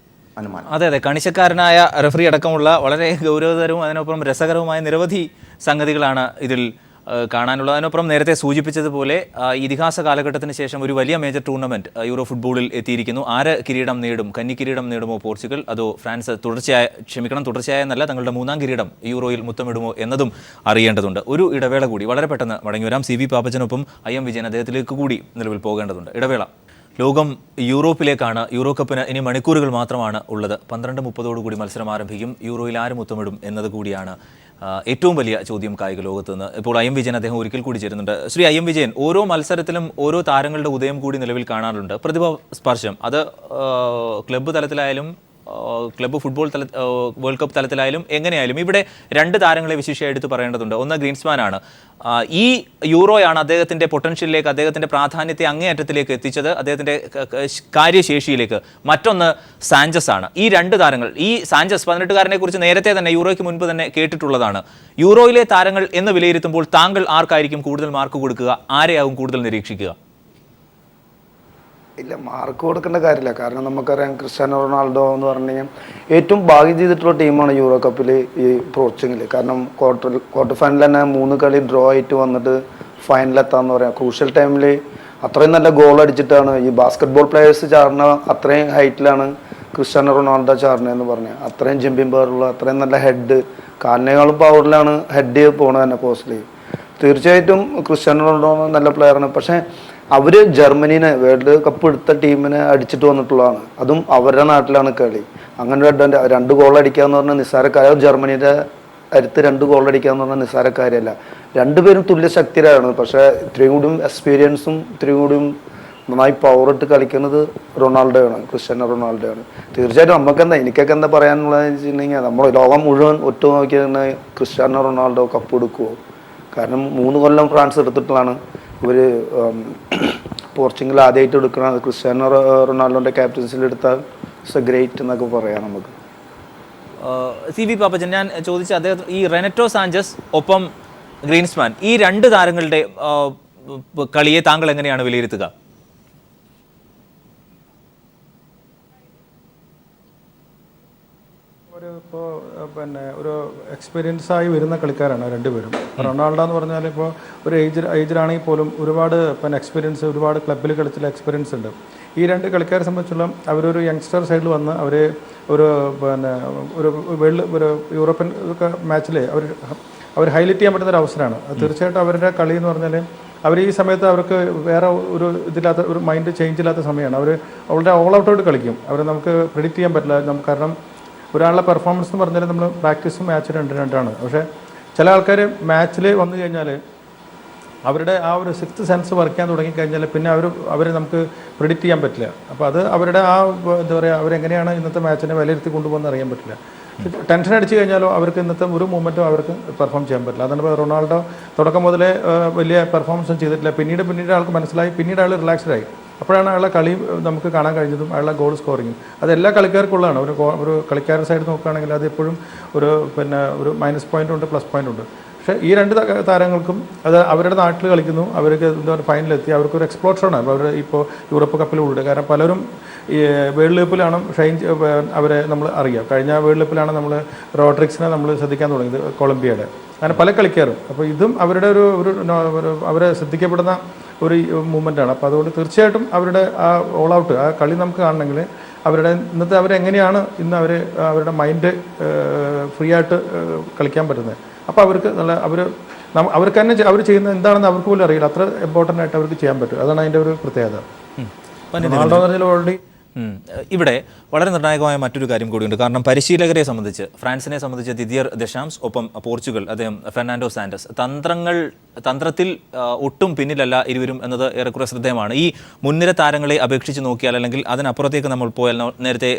അനുമാനം. അതെ, കണിശക്കാരനായ റെഫറി അടക്കമുള്ള വളരെ ഗൗരവതരവും അതിനൊപ്പം രസകരവുമായ നിരവധി സംഗതികളാണ് ഇതിൽ കാണാനുള്ളത്. അതിനൊപ്പം നേരത്തെ സൂചിപ്പിച്ചതുപോലെ ഇതിഹാസ കാലഘട്ടത്തിന് ശേഷം ഒരു വലിയ മേജർ ടൂർണമെൻറ്റ് യൂറോ ഫുട്ബോളിൽ എത്തിയിരിക്കുന്നു. ആര് കിരീടം നേടും? കന്നി കിരീടം നേടുമോ പോർച്ചുഗൽ, അതോ ഫ്രാൻസ് തുടർച്ചയായ എന്നല്ല തങ്ങളുടെ 3ാം കിരീടം യൂറോയിൽ മുത്തമിടുമോ എന്നതും അറിയേണ്ടതുണ്ട്. ഒരു ഇടവേള കൂടി, വളരെ പെട്ടെന്ന് മടങ്ങി വരാം. CV പാപ്പച്ചനൊപ്പം IM വിജയൻ, അദ്ദേഹത്തിലേക്ക് കൂടി നിലവിൽ പോകേണ്ടതുണ്ട്. ഇടവേള. ലോകം യൂറോപ്പിലേക്കാണ്. യൂറോ കപ്പിന് ഇനി മണിക്കൂറുകൾ മാത്രമാണ് ഉള്ളത്. 12:30 മത്സരം ആരംഭിക്കും. യൂറോയിൽ ആര് മുത്തമിടും എന്നത് കൂടിയാണ് ഏറ്റവും വലിയ ചോദ്യം കായിക ലോകത്ത് നിന്ന്. ഇപ്പോൾ IM വിജയൻ അദ്ദേഹം ഒരിക്കൽ കൂടി ചേരുന്നുണ്ട്. ശ്രീ IM വിജയൻ, ഓരോ മത്സരത്തിലും ഓരോ താരങ്ങളുടെ ഉദയം കൂടി നിലവിൽ കാണാറുണ്ട്. പ്രതിഭ സ്പർശം, അത് ക്ലബ്ബ് തലത്തിലായാലും ക്ലബ്ബ് ഫുട്ബോൾ വേൾഡ് കപ്പ് തലത്തിലായാലും എങ്ങനെയായാലും ഇവിടെ രണ്ട് താരങ്ങളെ വിശേഷിയായി എടുത്ത് പറയേണ്ടതുണ്ട്. ഒന്ന് ഗ്രീൻസ്മാനാണ്. ഈ യൂറോയാണ് അദ്ദേഹത്തിൻ്റെ പൊട്ടൻഷ്യലിലേക്ക്, അദ്ദേഹത്തിൻ്റെ പ്രാധാന്യത്തെ അങ്ങേയറ്റത്തിലേക്ക് എത്തിച്ചത്, അദ്ദേഹത്തിൻ്റെ കാര്യശേഷിയിലേക്ക്. മറ്റൊന്ന് സാഞ്ചസ് ആണ്. ഈ രണ്ട് താരങ്ങൾ, ഈ സാഞ്ചസ് 18-കാരനെ കുറിച്ച് നേരത്തെ തന്നെ യൂറോയ്ക്ക് മുൻപ് തന്നെ കേട്ടിട്ടുള്ളതാണ്. യൂറോയിലെ താരങ്ങൾ എന്ന് വിലയിരുത്തുമ്പോൾ താങ്കൾ ആർക്കായിരിക്കും കൂടുതൽ മാർക്ക് കൊടുക്കുക? ആരെയാവും കൂടുതൽ നിരീക്ഷിക്കുക? ഇല്ല, മാർക്ക് കൊടുക്കേണ്ട കാര്യമില്ല. കാരണം നമുക്കറിയാം ക്രിസ്ത്യാനോ റൊണാൾഡോ എന്ന് പറഞ്ഞു കഴിഞ്ഞാൽ ഏറ്റവും ഭാഗ്യം ചെയ്തിട്ടുള്ള ടീമാണ് യൂറോ കപ്പിൽ ഈ പോർച്ചുഗൽ. കാരണം ക്വാർട്ടർ ഫൈനൽ തന്നെ 3 കളി ഡ്രോ ആയിട്ട് വന്നിട്ട് ഫൈനലെത്താന്ന് പറയാം. ക്രൂഷ്യൽ ടൈമിൽ അത്രയും നല്ല ഗോൾ അടിച്ചിട്ടാണ് ഈ ബാസ്കറ്റ് ബോൾ പ്ലെയേഴ്സ് ചാടുന്ന അത്രയും ഹൈറ്റിലാണ് ക്രിസ്ത്യാനോ റൊണാൾഡോ ചാടുന്നതെന്ന് പറഞ്ഞാൽ. അത്രയും ജമ്പിങ് പവറുള്ള, അത്രയും നല്ല ഹെഡ്, കാലിനേക്കാളും പവറിലാണ് ഹെഡ് പോണത് തന്നെ പോസ്റ്റിൽ. തീർച്ചയായിട്ടും ക്രിസ്ത്യാനോ റൊണാൾഡോ നല്ല പ്ലെയറാണ്. പക്ഷേ അവർ ജർമ്മനീനെ വേൾഡ് കപ്പ് എടുത്ത ടീമിനെ അടിച്ചിട്ട് വന്നിട്ടുള്ളതാണ്. അതും അവരുടെ നാട്ടിലാണ് കളി. അങ്ങനെ 2 ഗോൾ അടിക്കാന്ന് പറഞ്ഞാൽ നിസ്സാരക്കാര, ജർമ്മനിയുടെ അടുത്ത് 2 ഗോൾ അടിക്കാന്ന് പറഞ്ഞാൽ നിസ്സാരക്കാരല്ല. രണ്ടുപേരും തുല്യ ശക്തിരാണ്. പക്ഷേ ഇത്രയും കൂടിയും എക്സ്പീരിയൻസും ഇത്രയും കൂടിയും നന്നായി പവറിട്ട് കളിക്കുന്നത് റൊണാൾഡോയാണ്, ക്രിസ്ത്യാനോ റൊണാൾഡോയാണ്. തീർച്ചയായിട്ടും എനിക്കൊക്കെ എന്താ പറയാനുള്ളതെന്ന് വെച്ചിട്ടുണ്ടെങ്കിൽ, നമ്മൾ ലോകം മുഴുവൻ ഒറ്റ നോക്കിയാൽ ക്രിസ്ത്യാനോ റൊണാൾഡോ കപ്പ് എടുക്കുമോ? കാരണം 3 കൊല്ലം ഫ്രാൻസ് എടുത്തിട്ടുള്ളതാണ്. ഇവർ പോർച്ചുഗൽ ആദ്യമായിട്ട് എടുക്കണം. ക്രിസ്ത്യാനോ റൊണാൾഡോൻ്റെ ക്യാപ്റ്റൻസിൽ എടുത്താൽ ഇറ്റ്സ് എ ഗ്രേറ്റ് എന്നൊക്കെ പറയാം നമുക്ക്. CV പാപ്പച്ചൻ, ഞാൻ ചോദിച്ച അദ്ദേഹം ഈ റെനറ്റോ സാഞ്ചസ് ഒപ്പം ഗ്രീൻസ്മാൻ, ഈ രണ്ട് താരങ്ങളുടെ കളിയെ താങ്കൾ എങ്ങനെയാണ് വിലയിരുത്തുക? ഇപ്പോൾ ഒരു എക്സ്പീരിയൻസ് ആയി വരുന്ന കളിക്കാരാണ് രണ്ടുപേരും. റൊണാൾഡോ എന്ന് പറഞ്ഞാൽ ഇപ്പോൾ ഒരു ഏജിലാണെങ്കിൽ പോലും ഒരുപാട് എക്സ്പീരിയൻസ്, ഒരുപാട് ക്ലബ്ബിൽ കളിച്ചുള്ള എക്സ്പീരിയൻസ് ഉണ്ട്. ഈ 2 കളിക്കാരെ സംബന്ധിച്ചുള്ള അവരൊരു യങ്സ്റ്റർ സൈഡിൽ വന്ന് അവർ ഒരു യൂറോപ്യൻ മാച്ചിൽ അവർ ഹൈലൈറ്റ് ചെയ്യാൻ പറ്റുന്ന ഒരു അവസരമാണ്. തീർച്ചയായിട്ടും അവരുടെ കളി എന്ന് പറഞ്ഞാൽ അവർ ഈ സമയത്ത് അവർക്ക് വേറെ ഒരു ഇതില്ലാത്ത, ഒരു മൈൻഡ് ചേഞ്ച് ഇല്ലാത്ത സമയമാണ്. അവർ അവരുടെ ഓൾ ഔട്ടോട്ട് കളിക്കും. അവരെ നമുക്ക് പ്രെഡിക്റ്റ് ചെയ്യാൻ പറ്റില്ല. കാരണം ഒരാളുടെ പെർഫോമൻസ് എന്ന് പറഞ്ഞാൽ നമ്മൾ പ്രാക്ടീസും മാച്ച് രണ്ടാണ്. പക്ഷേ ചില ആൾക്കാർ മാച്ചിൽ വന്നു കഴിഞ്ഞാൽ അവരുടെ ആ ഒരു 6th സെൻസ് വർക്ക് ചെയ്യാൻ തുടങ്ങിക്കഴിഞ്ഞാൽ പിന്നെ അവരെ നമുക്ക് പ്രിഡിക്റ്റ് ചെയ്യാൻ പറ്റില്ല. അപ്പോൾ അത് അവരുടെ ആ എന്താ പറയുക, അവരെങ്ങനെയാണ് ഇന്നത്തെ മാച്ചിനെ വിലയിരുത്തി കൊണ്ടുപോകുന്നത് അറിയാൻ പറ്റില്ല. ടെൻഷൻ അടിച്ചു കഴിഞ്ഞാലോ അവർക്ക് ഇന്നത്തെ ഒരു മൂമെൻറ്റും അവർക്ക് പെർഫോം ചെയ്യാൻ പറ്റില്ല. അതാണ് ഇപ്പോൾ റൊണാൾഡോ തുടക്കം മുതലേ വലിയ പെർഫോമൻസും ചെയ്തിട്ടില്ല. പിന്നീട് ആൾക്ക് മനസ്സിലായി, പിന്നീട് ആൾ റിലാക്സ്ഡായി. അപ്പോഴാണ് അയാളുടെ കളി നമുക്ക് കാണാൻ കഴിഞ്ഞതും അയാളുടെ ഗോൾ സ്കോറിങ്ങും. അത് എല്ലാ കളിക്കാർക്കുള്ളതാണ്. ഒരു കളിക്കാരുടെ സൈഡ് നോക്കുകയാണെങ്കിൽ അത് എപ്പോഴും ഒരു മൈനസ് പോയിൻ്റ് ഉണ്ട്, പ്ലസ് പോയിൻ്റ് ഉണ്ട്. പക്ഷേ ഈ 2 താരങ്ങൾക്കും അത് അവരുടെ നാട്ടിൽ കളിക്കുന്നു, അവർക്ക് എന്താ പറയുക ഫൈനലെത്തി, അവർക്കൊരു എക്സ്പ്ലോഷനാണ് അവർ ഇപ്പോൾ യൂറോപ്പ് കപ്പിലൂടെ. കാരണം പലരും ഈ വേൾഡ് കപ്പിലാണ് അവരെ നമ്മൾ അറിയാം. കഴിഞ്ഞ വേൾഡ് കപ്പിലാണ് നമ്മൾ റോഡ്രിക്സിനെ നമ്മൾ ശ്രദ്ധിക്കാൻ തുടങ്ങിയത്, കൊളംബിയയുടെ. അങ്ങനെ പല കളിക്കാരും. അപ്പോൾ ഇതും അവരുടെ അവരെ ശ്രദ്ധിക്കപ്പെടുന്ന ഒരു മൂവ്മെൻറ്റാണ്. അപ്പോൾ അതുകൊണ്ട് തീർച്ചയായിട്ടും അവരുടെ ആ ഓൾ ഔട്ട്, ആ കളി നമുക്ക് കാണണമെങ്കിൽ ഇന്നത്തെ അവരെങ്ങനെയാണ് ഇന്ന് അവരുടെ മൈൻഡ് ഫ്രീ ആയിട്ട് കളിക്കാൻ പറ്റുന്നത്. അപ്പോൾ അവർക്ക് അവർക്ക് തന്നെ അവർ ചെയ്യുന്നത് എന്താണെന്ന് അവർക്ക് പോലും അറിയില്ല. അത്ര ഇമ്പോർട്ടൻ്റ് ആയിട്ട് അവർക്ക് ചെയ്യാൻ പറ്റും. അതാണ് അതിൻ്റെ ഒരു പ്രത്യേകത. റൊണാൾഡോ എന്ന് പറഞ്ഞാൽ ഓൾറെഡി ഇവിടെ വളരെ നിർണായകമായ മറ്റൊരു കാര്യം കൂടിയുണ്ട്. കാരണം പരിശീലകരെ സംബന്ധിച്ച്, ഫ്രാൻസിനെ സംബന്ധിച്ച് ദിദിയർ ദെഷാംസ്, ഒപ്പം പോർച്ചുഗൽ അദ്ദേഹം ഫെർണാണ്ടോ സാന്റസ്, തന്ത്രത്തിൽ ഒട്ടും പിന്നിലല്ല ഇരുവരും എന്നത് ഏറെക്കുറെ ശ്രദ്ധേയമാണ്. ഈ മുൻനിര താരങ്ങളെ അപേക്ഷിച്ച് നോക്കിയാൽ, അല്ലെങ്കിൽ അതിനപ്പുറത്തേക്ക് നമ്മൾ പോയാൽ, നേരത്തെ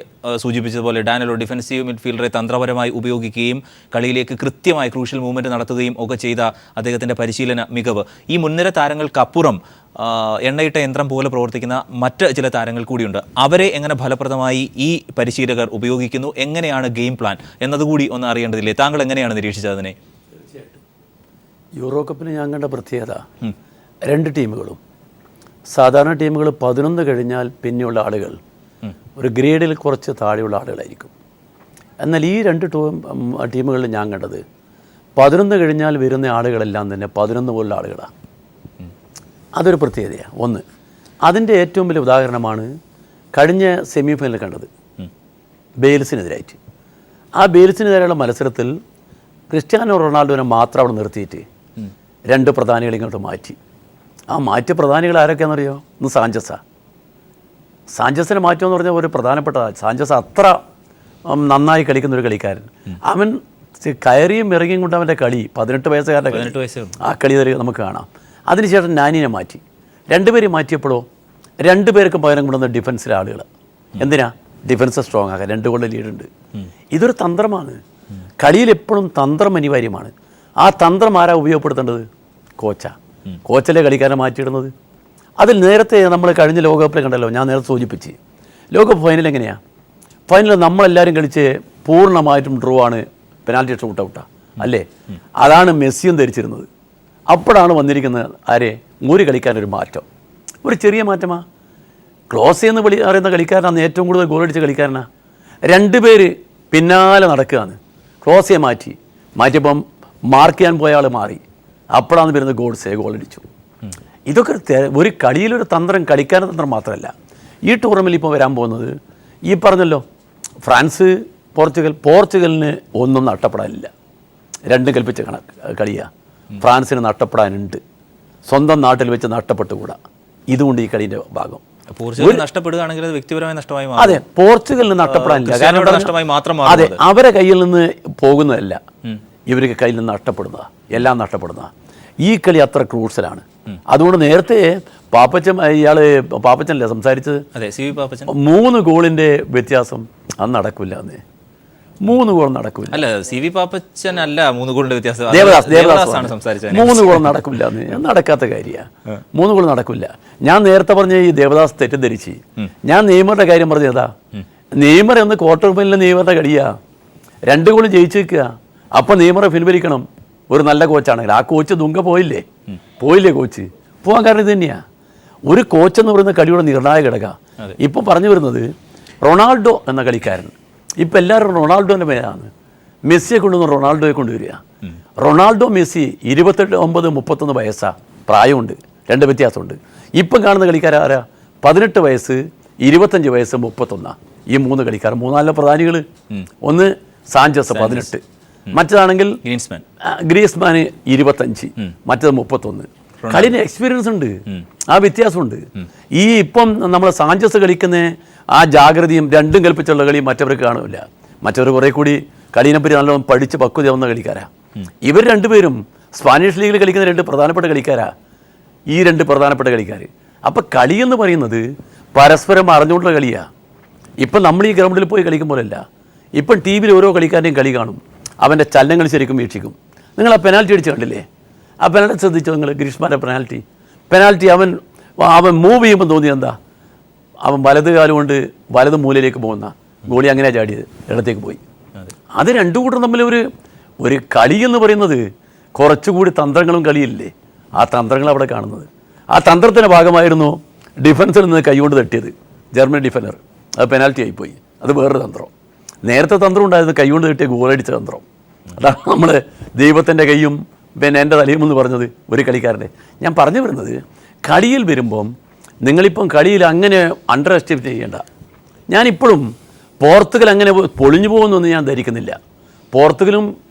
സൂചിപ്പിച്ചതുപോലെ ഡാനലോ ഡിഫൻസീവ് മിഡ്ഫീൽഡറെ തന്ത്രപരമായി ഉപയോഗിക്കുകയും കളിയിലേക്ക് കൃത്യമായി ക്രൂഷ്യൽ മൂവ്മെൻറ്റ് നടത്തുകയും ഒക്കെ ചെയ്ത അദ്ദേഹത്തിൻ്റെ പരിശീലന മികവ്, ഈ മുൻനിര താരങ്ങൾക്കപ്പുറം എണ്ണയിട്ട യന്ത്രം പോലെ പ്രവർത്തിക്കുന്ന മറ്റ് ചില താരങ്ങൾ കൂടിയുണ്ട്. അവരെ എങ്ങനെ ഫലപ്രദമായി ഈ പരിശീലകർ ഉപയോഗിക്കുന്നു, എങ്ങനെയാണ് ഗെയിം പ്ലാൻ എന്നതുകൂടി ഒന്ന് അറിയേണ്ടതില്ലേ? താങ്കൾ എങ്ങനെയാണ് നിരീക്ഷിച്ചത് അതിനെ? യൂറോ കപ്പിന് ഞാൻ കണ്ട പ്രത്യേകത, 2 ടീമുകളും സാധാരണ ടീമുകൾ 11 കഴിഞ്ഞാൽ പിന്നെയുള്ള ആളുകൾ ഒരു ഗ്രേഡിൽ കുറച്ച് താഴെയുള്ള ആളുകളായിരിക്കും. എന്നാൽ ഈ 2 ടീമുകളിൽ ഞാൻ കണ്ടത് 11 കഴിഞ്ഞാൽ വരുന്ന ആളുകളെല്ലാം തന്നെ 11 പോലുള്ള ആളുകളാണ്. അതൊരു പ്രത്യേകതയാണ്. ഒന്ന്, അതിൻ്റെ ഏറ്റവും വലിയ ഉദാഹരണമാണ് കഴിഞ്ഞ സെമി ഫൈനൽ കണ്ടത് ബെയിൽസിനെതിരായിട്ട്. ആ ബെയിൽസിനെതിരെയുള്ള മത്സരത്തിൽ ക്രിസ്ത്യാനോ റൊണാൾഡോനെ മാത്രം അവിടെ നിർത്തിയിട്ട് 2 പ്രധാനികളെ ഇങ്ങോട്ട് മാറ്റി. ആ മാറ്റിയ പ്രധാനികൾ ആരൊക്കെയാണെന്നറിയോ? ഒന്ന് സാഞ്ചസിനെ മാറ്റുമെന്ന് പറഞ്ഞാൽ ഒരു പ്രധാനപ്പെട്ടതാണ്. സാഞ്ചസ് അത്ര നന്നായി കളിക്കുന്നൊരു കളിക്കാരൻ. അവൻ കയറിയും ഇറങ്ങിയും കൊണ്ട് അവൻ്റെ കളി 18 വയസ്സുകാരുടെ 18 വയസ്സേ ഉള്ളൂ. ആ കളി നമുക്ക് കാണാം. അതിനുശേഷം നാനിനെ മാറ്റി. 2 പേരെ മാറ്റിയപ്പോഴോ 2 പേർക്കും പകരം കൊണ്ടുവന്ന ഡിഫൻസിലെ ആളുകൾ. എന്തിനാ? ഡിഫൻസ് സ്ട്രോങ് ആക്കാൻ 2 ഗോളിൻ്റെ ലീഡുണ്ട്. ഇതൊരു തന്ത്രമാണ്. കളിയിൽ എപ്പോഴും തന്ത്രം അനിവാര്യമാണ്. ആ തന്ത്രം ആരാ ഉപയോഗപ്പെടുത്തേണ്ടത്? കോച്ചല്ലേ കളിക്കാരെ മാറ്റിയിടുന്നത്. അതിൽ നേരത്തെ നമ്മൾ കഴിഞ്ഞ ലോകകപ്പിൽ കണ്ടല്ലോ, ഞാൻ നേരത്തെ സൂചിപ്പിച്ച് ലോകകപ്പ് ഫൈനൽ എങ്ങനെയാണ്? ഫൈനൽ നമ്മളെല്ലാവരും കളിച്ച് പൂർണ്ണമായിട്ടും ഡ്രോ ആണ്, പെനാൽറ്റി ഷൂട്ട് ഔട്ടാണ് അല്ലേ? അതാണ് മെസ്സിയും ധരിച്ചിരുന്നത്. അപ്പോഴാണ് വന്നിരിക്കുന്നത് ഒരു കളിക്കാനൊരു മാറ്റം, ഒരു ചെറിയ മാറ്റമാണ്. ക്ലോസ് എന്ന് അറിയുന്ന കളിക്കാരനാണ് ഏറ്റവും കൂടുതൽ ഗോളടിച്ച കളിക്കാരനാണ്. 2 പേര് പിന്നാലെ നടക്കുകയാണ്. ക്ലോസയെ മാറ്റിയപ്പം മാർക്ക് ചെയ്യാൻ പോയ ആൾ മാറി. അപ്പോഴാണ് വരുന്നത് ഗോളടിച്ചു. ഇതൊക്കെ ഒരു കളിയിലൊരു തന്ത്രം, കളിക്കാരൻ തന്ത്രം മാത്രമല്ല. ഈ ടൂർണമെൻറ്റിൽ ഇപ്പോൾ വരാൻ പോകുന്നത് ഈ പറഞ്ഞല്ലോ, ഫ്രാൻസ് പോർച്ചുഗലിന് ഒന്നും നഷ്ടപ്പെടാനില്ല. 2 കൽപ്പിച്ച കളിയാണ്. ഫ്രാൻസിന് നഷ്ടപ്പെടാനുണ്ട്, സ്വന്തം നാട്ടിൽ വെച്ച് നഷ്ടപ്പെട്ടുകൂടാ. ഇതുകൊണ്ട് ഈ കളീൻ്റെ ഭാഗം പോർച്ചുഗൽ നഷ്ടപ്പെടുകയാണെങ്കിൽ അത് വ്യക്തിപരമായ നഷ്ടമായി മാറും. അതെ, പോർച്ചുഗലിന് നഷ്ടപ്പെടാനില്ല. കാരണം നഷ്ടമായി മാത്രം അതെ, അവരെ കയ്യിൽ നിന്ന് പോകുന്നതല്ല, ഇവർക്ക് കയ്യിൽ നിന്ന് നഷ്ടപ്പെടുന്നതാ, എല്ലാം നഷ്ടപ്പെടുന്നതാ. ഈ കളി അത്ര ക്രൂഷ്യലാണ്. അതുകൊണ്ട് നേരത്തെ പാപ്പച്ചനല്ലേ സംസാരിച്ചത്? അതെ, സി വി പാപ്പച്ചൻ. 3 ഗോളിൻ്റെ വ്യത്യാസം അത് നടക്കില്ല. 3 ഗോൾ നടക്കില്ല. അല്ല, സി വി പാപ്പച്ചൻ അല്ല 3 ഗോളിന്റെ വ്യത്യാസം, ദേവദാസ് ആണ് സംസാരിച്ചത്. 3 ഗോൾ നടക്കില്ല, നടക്കാത്ത കാര്യമാണ്. 3 ഗോൾ നടക്കില്ല. ഞാൻ നേരത്തെ പറഞ്ഞ ഈ ദേവദാസ് തെറ്റിദ്ധരിച്ച് ഞാൻ നെയ്മറുടെ കാര്യം പറഞ്ഞതാ. നെയ്മർ എന്ന് ക്വാർട്ടർ ഫൈനലിൽ നെയ്മറുടെ കളിയാ, 2 ഗോൾ ജയിച്ചു വെക്കുക. അപ്പം നെയ്മറെ പിൻവലിക്കണം. ഒരു നല്ല കോച്ചാണെങ്കിൽ ആ കോച്ച് പോയില്ലേ കോച്ച് പോകാൻ കാരണം ഇത് തന്നെയാണ്. ഒരു കോച്ച് എന്ന് പറയുന്ന കളിയുടെ നിർണായക ഘടകം. ഇപ്പം പറഞ്ഞു വരുന്നത് റൊണാൾഡോ എന്ന കളിക്കാരൻ, ഇപ്പം എല്ലാവരും റൊണാൾഡോൻ്റെ പേരാണ്. മെസ്സിയെ കൊണ്ടുവന്ന് റൊണാൾഡോയെ കൊണ്ടുവരിക. റൊണാൾഡോ മെസ്സി 28, 31 വയസ്സാണ് പ്രായമുണ്ട്, 2 വ്യത്യാസമുണ്ട്. ഇപ്പം കാണുന്ന കളിക്കാരാരാ? 18 വയസ്സ്, 25 വയസ്സ്, 31. ഈ 3 കളിക്കാർ, 3-4 പ്രധാനികൾ. ഒന്ന് സാഞ്ചസ് 18, മറ്റേതാണെങ്കിൽ ഗ്രീസ്മാന് 25, മറ്റേത് 31. കളിന് എക്സ്പീരിയൻസ് ഉണ്ട്, ആ വ്യത്യാസമുണ്ട്. ഈ ഇപ്പം നമ്മൾ സാഞ്ചസ് കളിക്കുന്ന ആ ജാഗ്രതയും 2 കൽപ്പിച്ചുള്ള കളിയും മറ്റവർക്ക് കാണില്ല. മറ്റവർ കുറേ കൂടി കളീനെപ്പറ്റി നല്ലോണം പഠിച്ച് പക്വതയാവുന്ന കളിക്കാരാ. ഇവർ 2 പേരും സ്പാനിഷ് ലീഗിൽ കളിക്കുന്ന 2 പ്രധാനപ്പെട്ട കളിക്കാരാ, ഈ 2 പ്രധാനപ്പെട്ട കളിക്കാർ. അപ്പം കളിയെന്ന് പറയുന്നത് പരസ്പരം അറിഞ്ഞുകൊണ്ടുള്ള കളിയാണ്. ഇപ്പം നമ്മൾ ഈ ഗ്രൗണ്ടിൽ പോയി കളിക്കും പോലെയല്ല. ഇപ്പം ടി വിയിൽ ഓരോ കളിക്കാരൻ്റെയും കളി കാണും, അവൻ്റെ ചലനങ്ങൾ ശരിക്കും വീക്ഷിക്കും. നിങ്ങൾ ആ പെനാൽറ്റി അടിച്ച് കണ്ടില്ലേ? ആ പെനാൽറ്റി ശ്രദ്ധിച്ചോ നിങ്ങൾ? ഗ്രീഷ്മാൻ്റെ പെനാൽറ്റി അവൻ മൂവ് ചെയ്യുമ്പോൾ തോന്നിയത് എന്താ? അവൻ വലത് കാലം കൊണ്ട് വലത് മൂലയിലേക്ക് പോകുന്ന ഗോളി അങ്ങനെ ചാടിയത് ഇടത്തേക്ക് പോയി. അത് 2 കൂട്ടരും തമ്മിൽ ഒരു കളി എന്ന് പറയുന്നത് കുറച്ചുകൂടി തന്ത്രങ്ങളും കളിയില്ലേ? ആ തന്ത്രങ്ങൾ അവിടെ കാണുന്നത്. ആ തന്ത്രത്തിൻ്റെ ഭാഗമായിരുന്നു ഡിഫൻസിൽ നിന്ന് കൈകൊണ്ട് തട്ടിയത് ജർമ്മനി ഡിഫൻഡർ. അത് പെനാൽറ്റി ആയിപ്പോയി. അത് വേറൊരു തന്ത്രം. നേരത്തെ തന്ത്രം ഉണ്ടായിരുന്നു കൈകൊണ്ട് തട്ടിയ ഗോളടിച്ച തന്ത്രം. അതാണ് നമ്മൾ ദൈവത്തിൻ്റെ കൈയും പിന്നെ എൻ്റെ തലയും എന്ന് പറഞ്ഞത് ഒരു കളിക്കാരൻ്റെ. ഞാൻ പറഞ്ഞു വരുന്നത് കളിയിൽ വരുമ്പം നിങ്ങളിപ്പം കളിയിൽ അങ്ങനെ അണ്ടർ എസ്റ്റിമേറ്റ് ചെയ്യേണ്ട. ഞാനിപ്പോഴും പോർത്തുഗൽ അങ്ങനെ പൊളിഞ്ഞു പോകുമെന്നൊന്നും ഞാൻ ധരിക്കുന്നില്ല. പോർത്തുഗലും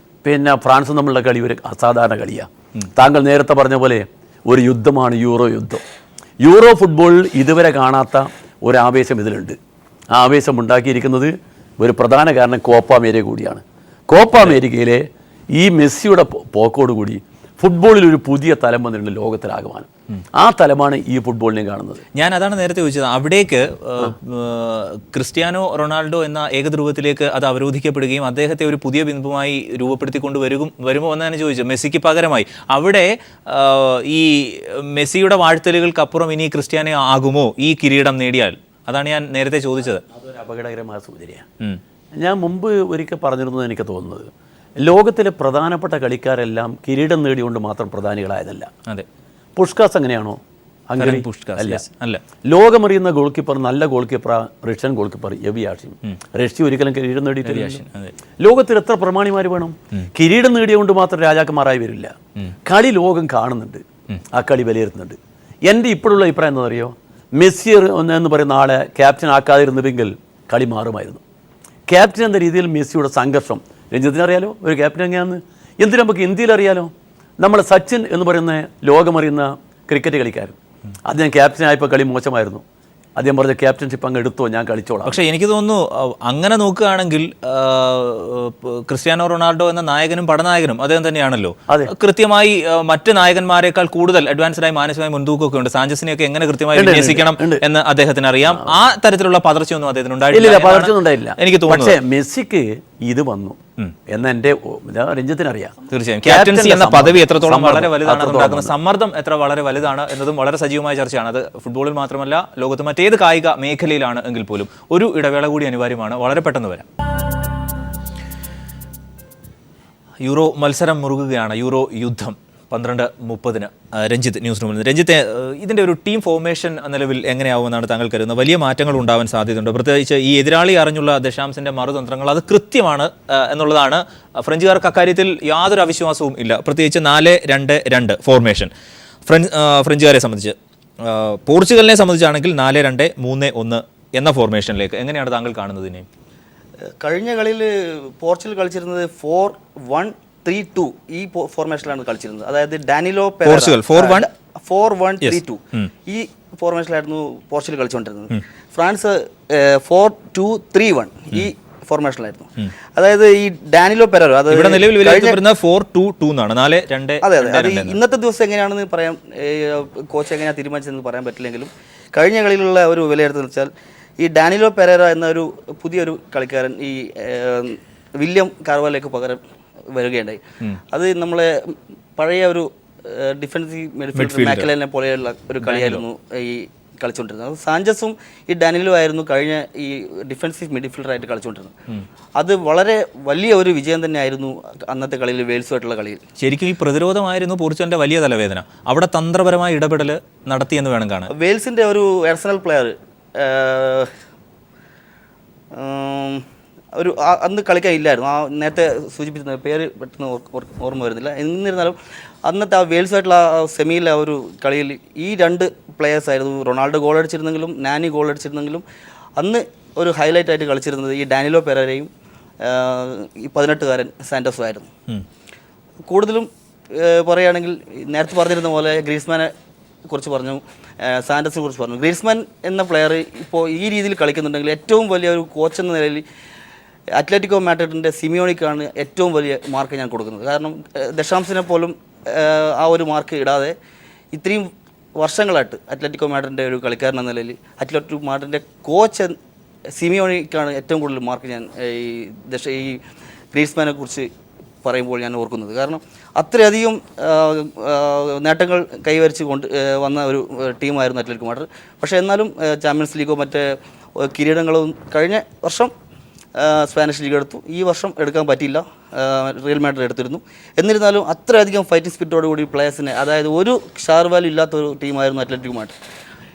പിന്നെ ഫ്രാൻസും തമ്മിലുള്ള കളി ഒരു അസാധാരണ കളിയാണ്. താങ്കൾ നേരത്തെ പറഞ്ഞ പോലെ ഒരു യുദ്ധമാണ് യൂറോ യുദ്ധം. യൂറോ ഫുട്ബോളിൽ ഇതുവരെ കാണാത്ത ഒരു ആവേശം ഇതിലുണ്ട്. ആ ആവേശം ഉണ്ടാക്കിയിരിക്കുന്നത് ഒരു പ്രധാന കാരണം കോപ്പ അമേരിക്ക കൂടിയാണ്. കോപ്പ അമേരിക്കയിലെ ഈ മെസ്സിയുടെ പോക്കോടുകൂടി ഫുട്ബോളിൽ ഒരു പുതിയ തലം വന്നിട്ടുണ്ട് ലോകത്തിലാകമാനം. ആ തലമാണ് ഈ ഫുട്ബോളിനെ കാണുന്നത്. ഞാൻ അതാണ് നേരത്തെ ചോദിച്ചത്, അവിടേക്ക് ക്രിസ്ത്യാനോ റൊണാൾഡോ എന്ന ഏകധ്രുവത്തിലേക്ക് അത് അവരോധിക്കപ്പെടുകയും അദ്ദേഹത്തെ ഒരു പുതിയ ബിംബമായി രൂപപ്പെടുത്തിക്കൊണ്ട് വരുമോ എന്നാണ് ചോദിച്ചത്. മെസ്സിക്ക് പകരമായി അവിടെ ഈ മെസ്സിയുടെ വാഴ്ത്തലുകൾക്കപ്പുറം ഇനി ക്രിസ്ത്യാനോ ആകുമോ ഈ കിരീടം നേടിയാൽ? അതാണ് ഞാൻ നേരത്തെ ചോദിച്ചത്. അതൊരു അപകടകരമായ സൂചനയാണ്. ഞാൻ മുമ്പ് ഒരിക്കൽ പറഞ്ഞിരുന്നത് എനിക്ക് തോന്നുന്നത് ലോകത്തിലെ പ്രധാനപ്പെട്ട കളിക്കാരെല്ലാം കിരീടം നേടിക്കൊണ്ട് മാത്രം പ്രധാനികളായതല്ല. അതെ, പുഷ്കാസ് അങ്ങനെയാണോ? ഹംഗറി അല്ല. ലോകമറിയുന്ന ഗോൾ കീപ്പർ, നല്ല goal keeper, Russian goal keeper യവിയാഷിൻ. റഷ്യ ഒരിക്കലും കിരീടം നേടിയിട്ടില്ല. ലോകത്തിൽ എത്ര പ്രമാണിമാർ വേണം? കിരീടം നേടിയതുകൊണ്ട് മാത്രം രാജാക്കന്മാരായി വരില്ല. കളി ലോകം കാണുന്നുണ്ട്, ആ കളി വിലയിരുത്തുന്നുണ്ട്. എൻ്റെ ഇപ്പോഴുള്ള അഭിപ്രായം എന്താ അറിയോ? മെസ്സി എന്ന് പറയുന്ന ആളെ ക്യാപ്റ്റൻ ആക്കാതിരുന്നുവെങ്കിൽ കളി മാറുമായിരുന്നു. ക്യാപ്റ്റൻ എന്ന രീതിയിൽ മെസ്സിയുടെ സംഘർഷം രഞ്ജിത്തിനറിയാലോ ഒരു ക്യാപ്റ്റൻ എങ്ങനെയാണെന്ന്. എന്തിനും നമുക്ക് ഇന്ത്യയിൽ അറിയാലോ. നമ്മുടെ സച്ചിൻ എന്ന് പറയുന്ന ലോകമറിയുന്ന ക്രിക്കറ്റ് കളിക്കാരൻ, അദ്ദേഹം ക്യാപ്റ്റനായപ്പോൾ കളി മോശമായിരുന്നു. അദ്ദേഹം പറഞ്ഞ ക്യാപ്റ്റൻഷിപ്പ് അങ്ങ് എടുത്തോ, ഞാൻ കളിച്ചോളാം. പക്ഷേ എനിക്ക് തോന്നുന്നു അങ്ങനെ നോക്കുകയാണെങ്കിൽ ക്രിസ്ത്യാനോ റൊണാൾഡോ എന്ന നായകനും പടനായകനും അദ്ദേഹം തന്നെയാണല്ലോ. കൃത്യമായി മറ്റ് നായകന്മാരെക്കാൾ കൂടുതൽ അഡ്വാൻസ്ഡായി മാനസികമായി മുൻതൂക്കമൊക്കെ ഉണ്ട്. സാഞ്ചസിനെയൊക്കെ എങ്ങനെ കൃത്യമായി വിന്യസിക്കണം എന്ന് അദ്ദേഹത്തിന് അറിയാം. ആ തരത്തിലുള്ള പതർച്ചയൊന്നും അദ്ദേഹത്തിന് ഉണ്ടായിട്ടില്ല എനിക്ക് തോന്നുന്നു. പക്ഷേ മെസ്സിക്ക് ഇത് വന്നു എന്ന് എൻ്റെ രഞ്ജിത്തിനറിയാം. തീർച്ചയായും ക്യാപ്റ്റൻസി എന്ന പദവി എത്രത്തോളം വളരെ വലുതാണ്, ഉണ്ടാക്കുന്ന സമ്മർദ്ദം എത്ര വളരെ വലുതാണ് എന്നതും വളരെ സജീവമായ ചർച്ചയാണ്. അത് ഫുട്ബോളിൽ മാത്രമല്ല, ലോകത്ത് മറ്റേത് കായിക മേഖലയിലാണ് എങ്കിൽ പോലും ഒരു ഇടവേള കൂടി അനിവാര്യമാണ്. വളരെ പെട്ടെന്ന് വരാം. യൂറോ മത്സരം മുറുകുകയാണ്. യൂറോ യുദ്ധം 12:30 രഞ്ജിത്ത് ന്യൂസ് റൂമിൽ നിന്ന്. രഞ്ജിത്ത്, ഇതിൻ്റെ ഒരു ടീം ഫോർമേഷൻ നിലവിൽ എങ്ങനെയാവുമെന്നാണ് താങ്കൾ കരുതുന്നത്? വലിയ മാറ്റങ്ങൾ ഉണ്ടാവാൻ സാധ്യതയുണ്ട്. പ്രത്യേകിച്ച് ഈ എതിരാളി അറിഞ്ഞുള്ള ദശാംശിൻ്റെ മറുതന്ത്രങ്ങൾ അത് കൃത്യമാണ് എന്നുള്ളതാണ്. ഫ്രഞ്ചുകാർക്ക് അക്കാര്യത്തിൽ യാതൊരു അവിശ്വാസവും ഇല്ല. പ്രത്യേകിച്ച് 4-2-2 ഫോർമേഷൻ ഫ്രഞ്ചുകാരെ സംബന്ധിച്ച്. പോർച്ചുഗലിനെ സംബന്ധിച്ചാണെങ്കിൽ 4-2-3-1 എന്ന ഫോർമേഷനിലേക്ക് എങ്ങനെയാണ് താങ്കൾ കാണുന്നതിനെ? കഴിഞ്ഞ കളിയിൽ പോർച്ചുഗൽ കളിച്ചിരുന്നത് 4-1-3-2 ഈ ഫോർമേഷനിലാണ് കളിച്ചിരുന്നത്. അതായത് ഡാനിലോ പോർച്ചുഗൽ 4-1-3-2 ഈ ഫോർമേഷനിലായിരുന്നു പോർച്ചുഗൽ കളിച്ചുകൊണ്ടിരുന്നത്. ഫ്രാൻസ് 4-2-3-1 ഈ ഫോർമേഷനിലായിരുന്നു. അതായത് ഈ ഡാനിലോ പെരേരോ, അത് നിലവിൽ 4-2-2 എന്നാണ്. 4-2. അതെ അതെ, അത് ഇന്നത്തെ ദിവസം എങ്ങനെയാണെന്ന് പറയാൻ കോച്ച് എങ്ങനെയാണ് തീരുമാനിച്ചതെന്ന് പറയാൻ പറ്റില്ലെങ്കിലും കഴിഞ്ഞ കളിയിലുള്ള ഒരു വിലയിരുത്തൽ വെച്ചാൽ ഈ ഡാനിലോ പെരേര എന്ന ഒരു പുതിയൊരു കളിക്കാരൻ ഈ വില്യം കാർവാലേക്ക് പകരം വരികയുണ്ടായി. അത് നമ്മളെ പഴയ ഒരു ഡിഫൻസീവ് മിഡ്ഫീൽഡർ മാക്കലിനെ പോലെയുള്ള ഒരു കളിയായിരുന്നു ഈ കളിച്ചുകൊണ്ടിരുന്നത്. സാഞ്ചസും ഈ ഡാനിലോ ആയിരുന്നു കഴിഞ്ഞ ഈ ഡിഫൻസീവ് മിഡ്ഫീൽഡറായിട്ട് കളിച്ചുകൊണ്ടിരുന്നത്. അത് വളരെ വലിയ ഒരു വിജയം തന്നെയായിരുന്നു അന്നത്തെ കളിയിൽ, വെയിൽസുമായിട്ടുള്ള കളിയിൽ. ശരിക്കും ഈ പ്രതിരോധമായിരുന്നു പോർച്ചുഗലിന്റെ വലിയ തലവേദന. അവിടെ തന്ത്രപരമായ ഇടപെടൽ നടത്തിയെന്ന് വേണം കാണാൻ. വെയിൽസിന്റെ ഒരു ആർസണൽ പ്ലെയർ ഒരു അന്ന് കളിക്കാൻ ഇല്ലായിരുന്നു. ആ നേരത്തെ സൂചിപ്പിച്ച പേര് പെട്ടെന്ന് ഓർമ്മ വരുന്നില്ല. എന്നിരുന്നാലും അന്നത്തെ ആ വെയിൽസുമായിട്ടുള്ള സെമിയിലെ ഒരു കളിയിൽ ഈ 2 പ്ലെയേഴ്സ് ആയിരുന്നു. റൊണാൾഡോ ഗോൾ അടിച്ചിരുന്നെങ്കിലും നാനി ഗോൾ അടിച്ചിരുന്നെങ്കിലും അന്ന് ഒരു ഹൈലൈറ്റ് ആയിട്ട് കളിച്ചിരുന്നത് ഈ ഡാനിലോ പെരേരയും ഈ 18-കാരൻ സാന്റോസും ആയിരുന്നു. കൂടുതലും പറയുകയാണെങ്കിൽ നേരത്തെ പറഞ്ഞിരുന്ന പോലെ ഗ്രീസ്മാനെ കുറിച്ച് പറഞ്ഞു, സാന്റസിനെ കുറിച്ച് പറഞ്ഞു. ഗ്രീസ്മാൻ എന്ന പ്ലെയർ ഇപ്പോൾ ഈ രീതിയിൽ കളിക്കുന്നുണ്ടെങ്കിൽ ഏറ്റവും വലിയ ഒരു കോച്ച് എന്ന നിലയിൽ അത്ലറ്റിക്കോ മാഡ്രിഡിൻ്റെ സിമിയോണിക്കാണ് ഏറ്റവും വലിയ മാർക്ക് ഞാൻ കൊടുക്കുന്നത്. കാരണം ദശാംശിനെ പോലും ആ ഒരു മാർക്ക് ഇടാതെ ഇത്രയും വർഷങ്ങളായിട്ട് അത്ലറ്റിക്കോ മാഡ്രിഡിൻ്റെ ഒരു കളിക്കാരൻ എന്ന നിലയിൽ അത്ലറ്റിക്കോ മാഡ്രിഡിൻ്റെ കോച്ച് സിമിയോണിക്കാണ് ഏറ്റവും കൂടുതൽ മാർക്ക് ഞാൻ ഈ ഗ്രീസ്മാനെ കുറിച്ച് പറയുമ്പോൾ ഞാൻ ഓർക്കുന്നത്. കാരണം അത്രയധികം നേട്ടങ്ങൾ കൈവരിച്ച് വന്ന ഒരു ടീമായിരുന്നു അത്ലറ്റിക്കോ മാഡ്രിഡ്. പക്ഷേ എന്നാലും ചാമ്പ്യൻസ് ലീഗോ മറ്റേ കിരീടങ്ങളും കഴിഞ്ഞ വർഷം സ്പാനിഷ് ലീഗ് എടുത്തു, ഈ വർഷം എടുക്കാൻ പറ്റിയില്ല, റിയൽ മാഡ്രിഡ് എടുത്തിരുന്നു. എന്നിരുന്നാലും അത്രയധികം ഫൈറ്റിംഗ് സ്പിരിറ്റോടുകൂടി പ്ലേയേഴ്സിനെ, അതായത് ഒരു ഷാർ വാല്യൂ ഇല്ലാത്തൊരു ടീമായിരുന്നു അത്ലറ്റിക്കോ മാഡ്രിഡ്.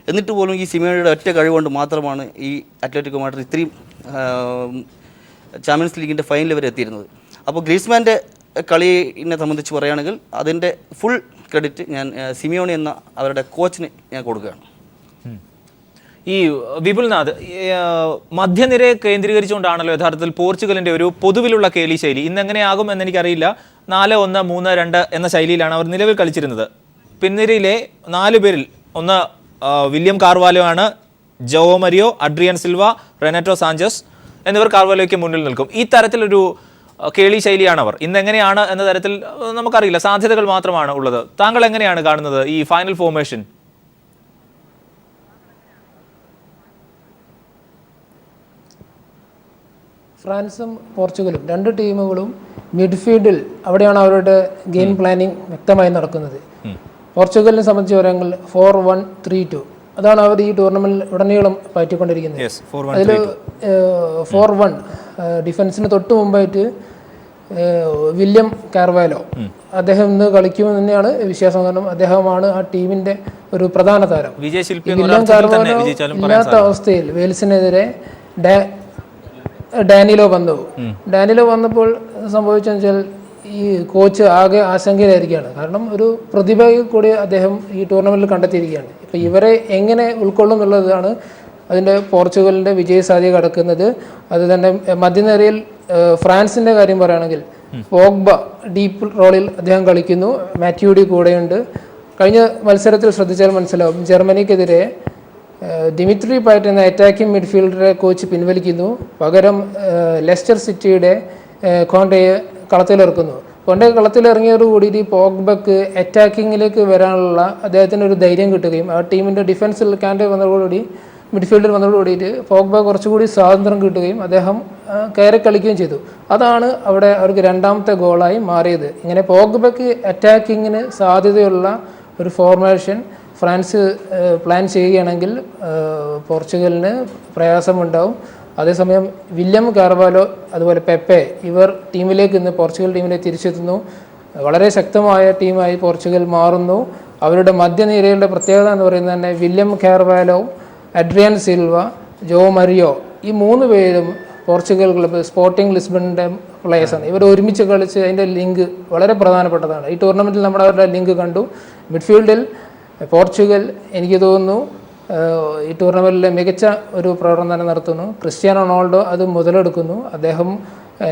എന്നിട്ട് പോലും ഈ സിമിയോണിയുടെ ഒറ്റ കഴിവുകൊണ്ട് മാത്രമാണ് ഈ അത്ലറ്റിക്കോ മാഡ്രിഡ് ഇത്രയും ചാമ്പ്യൻസ് ലീഗിൻ്റെ ഫൈനൽ വരെ എത്തിയിരുന്നത്. അപ്പോൾ ഗ്രീസ്മാൻ്റെ കളിയെ സംബന്ധിച്ച് പറയുകയാണെങ്കിൽ അതിൻ്റെ ഫുൾ ക്രെഡിറ്റ് ഞാൻ സിമിയോണി എന്ന അവരുടെ കോച്ചിന് ഞാൻ കൊടുക്കുകയാണ്. ഈ വിപുൽനാഥ്, മധ്യനിരയെ കേന്ദ്രീകരിച്ചുകൊണ്ടാണല്ലോ യഥാർത്ഥത്തിൽ പോർച്ചുഗലിൻ്റെ ഒരു പൊതുവിലുള്ള കേലി ശൈലി. ഇന്നെങ്ങനെയാകും എന്നെനിക്കറിയില്ല. 4-1-3-2 എന്ന ശൈലിയിലാണ് അവർ നിലവിൽ കളിച്ചിരുന്നത്. പിൻനിരയിലെ 4 പേരിൽ ഒന്ന് വില്യം കാർവാലോ ആണ്, Joao Mario, Adrian Silva, Renato Sanchez എന്നിവർ കാർവാലോയ്ക്ക് മുന്നിൽ നിൽക്കും. ഈ തരത്തിലൊരു കേളി ശൈലിയാണ് അവർ. ഇന്നെങ്ങനെയാണ് എന്ന തരത്തിൽ നമുക്കറിയില്ല, സാധ്യതകൾ മാത്രമാണ് ഉള്ളത്. താങ്കൾ എങ്ങനെയാണ് കാണുന്നത് ഈ ഫൈനൽ ഫോർമേഷൻ? ഫ്രാൻസും പോർച്ചുഗലും 2 ടീമുകളും മിഡ്ഫീൽഡിൽ അവിടെയാണ് അവരുടെ ഗെയിം പ്ലാനിങ് വ്യക്തമായി നടക്കുന്നത്. പോർച്ചുഗലിനെ സംബന്ധിച്ച് പറയുമ്പോൾ 4-1-3-2 അതാണ് അവർ ഈ ടൂർണമെന്റിൽ ഉടനീളം പറ്റിക്കൊണ്ടിരിക്കുന്നത്. അതിൽ 4-1 ഡിഫൻസിന് തൊട്ട് മുമ്പായിട്ട് വില്യം കാർവാലോ അദ്ദേഹം ഇന്ന് കളിക്കുമെന്ന് തന്നെയാണ് വിശ്വാസം. കാരണം അദ്ദേഹമാണ് ആ ടീമിന്റെ ഒരു പ്രധാന താരം. വില്യം കാർവാലോ ഇല്ലാത്ത അവസ്ഥയിൽ വെയിൽസിനെതിരെ ഡാനിലോ വന്നപ്പോൾ സംഭവിച്ചെന്ന് വെച്ചാൽ ഈ കോച്ച് ആകെ ആശങ്കയിലായിരിക്കുകയാണ്. കാരണം ഒരു പ്രതിഭ കൂടി അദ്ദേഹം ഈ ടൂർണമെന്റിൽ കണ്ടെത്തിയിരിക്കുകയാണ്. ഇപ്പം ഇവരെ എങ്ങനെ ഉൾക്കൊള്ളും എന്നുള്ളതാണ് അതിൻ്റെ പോർച്ചുഗലിൻ്റെ വിജയ സാധ്യത കിടക്കുന്നത്. അത് തന്നെ മധ്യനിരയിൽ ഫ്രാൻസിൻ്റെ കാര്യം പറയുകയാണെങ്കിൽ പോഗ്ബ ഡീപ്പ് റോളിൽ അദ്ദേഹം കളിക്കുന്നു, മാത്യൂഡി കൂടെയുണ്ട്. കഴിഞ്ഞ മത്സരത്തിൽ ശ്രദ്ധിച്ചാൽ മനസ്സിലാവും, ജർമ്മനിക്കെതിരെ ഡിമിത്രി പയറ്റ് എന്ന അറ്റാക്കിംഗ് മിഡ്ഫീൽഡറെ കോച്ച് പിൻവലിക്കുന്നു. പകരം ലെസ്റ്റർ സിറ്റിയുടെ കോണ്ടയെ കളത്തിലിറക്കുന്നു. കോണ്ടെ കളത്തിലിറങ്ങിയോടുകൂടി പോഗ്ബക്ക് അറ്റാക്കിങ്ങിലേക്ക് വരാനുള്ള അദ്ദേഹത്തിന് ഒരു ധൈര്യം കിട്ടുകയും ആ ടീമിൻ്റെ ഡിഫൻസിൽ കാൻഡെ വന്നതോടുകൂടി മിഡ്ഫീൽഡിൽ വന്നതോടുകൂടിയിട്ട് പോഗ്ബ കുറച്ചുകൂടി സ്വാതന്ത്ര്യം കിട്ടുകയും അദ്ദേഹം കയറി കളിക്കുകയും ചെയ്തു. അതാണ് അവിടെ അവർക്ക് രണ്ടാമത്തെ ഗോളായി മാറിയത്. ഇങ്ങനെ പോഗ്ബക്ക് അറ്റാക്കിങ്ങിന് സാധ്യതയുള്ള ഒരു ഫോർമേഷൻ ഫ്രാൻസ് പ്ലാൻ ചെയ്യുകയാണെങ്കിൽ പോർച്ചുഗലിന് പ്രയാസമുണ്ടാവും. അതേസമയം വില്യം കാർവാലോ അതുപോലെ പെപ്പെ ഇവർ ടീമിലേക്ക് ഇന്ന് പോർച്ചുഗൽ ടീമിനെ തിരിച്ചെത്തുന്നു. വളരെ ശക്തമായ ടീമായി പോർച്ചുഗൽ മാറുന്നു. അവരുടെ മധ്യനിരയുടെ പ്രത്യേകത എന്ന് പറയുന്നത് തന്നെ വില്യം കാർവാലോ, അഡ്രിയൻ സിൽവ, ജോ മരിയോ ഈ 3 പേരും പോർച്ചുഗൽ ക്ലബ്ബ് സ്പോർട്ടിംഗ് ലിസ്ബണിൻ്റെ പ്ലേയേഴ്സാണ്. ഇവർ ഒരുമിച്ച് കളിച്ച് അതിൻ്റെ ലിങ്ക് വളരെ പ്രധാനപ്പെട്ടതാണ്. ഈ ടൂർണമെൻറ്റിൽ നമ്മൾ അവരുടെ ലിങ്ക് കണ്ടു. മിഡ്ഫീൽഡിൽ പോർച്ചുഗൽ എനിക്ക് തോന്നുന്നു ഈ ടൂർണമെൻറ്റിൽ മികച്ച ഒരു പ്രകടനം തന്നെ നടത്തുന്നു. ക്രിസ്ത്യാനോ റൊണാൾഡോ അത് മുതലെടുക്കുന്നു. അദ്ദേഹം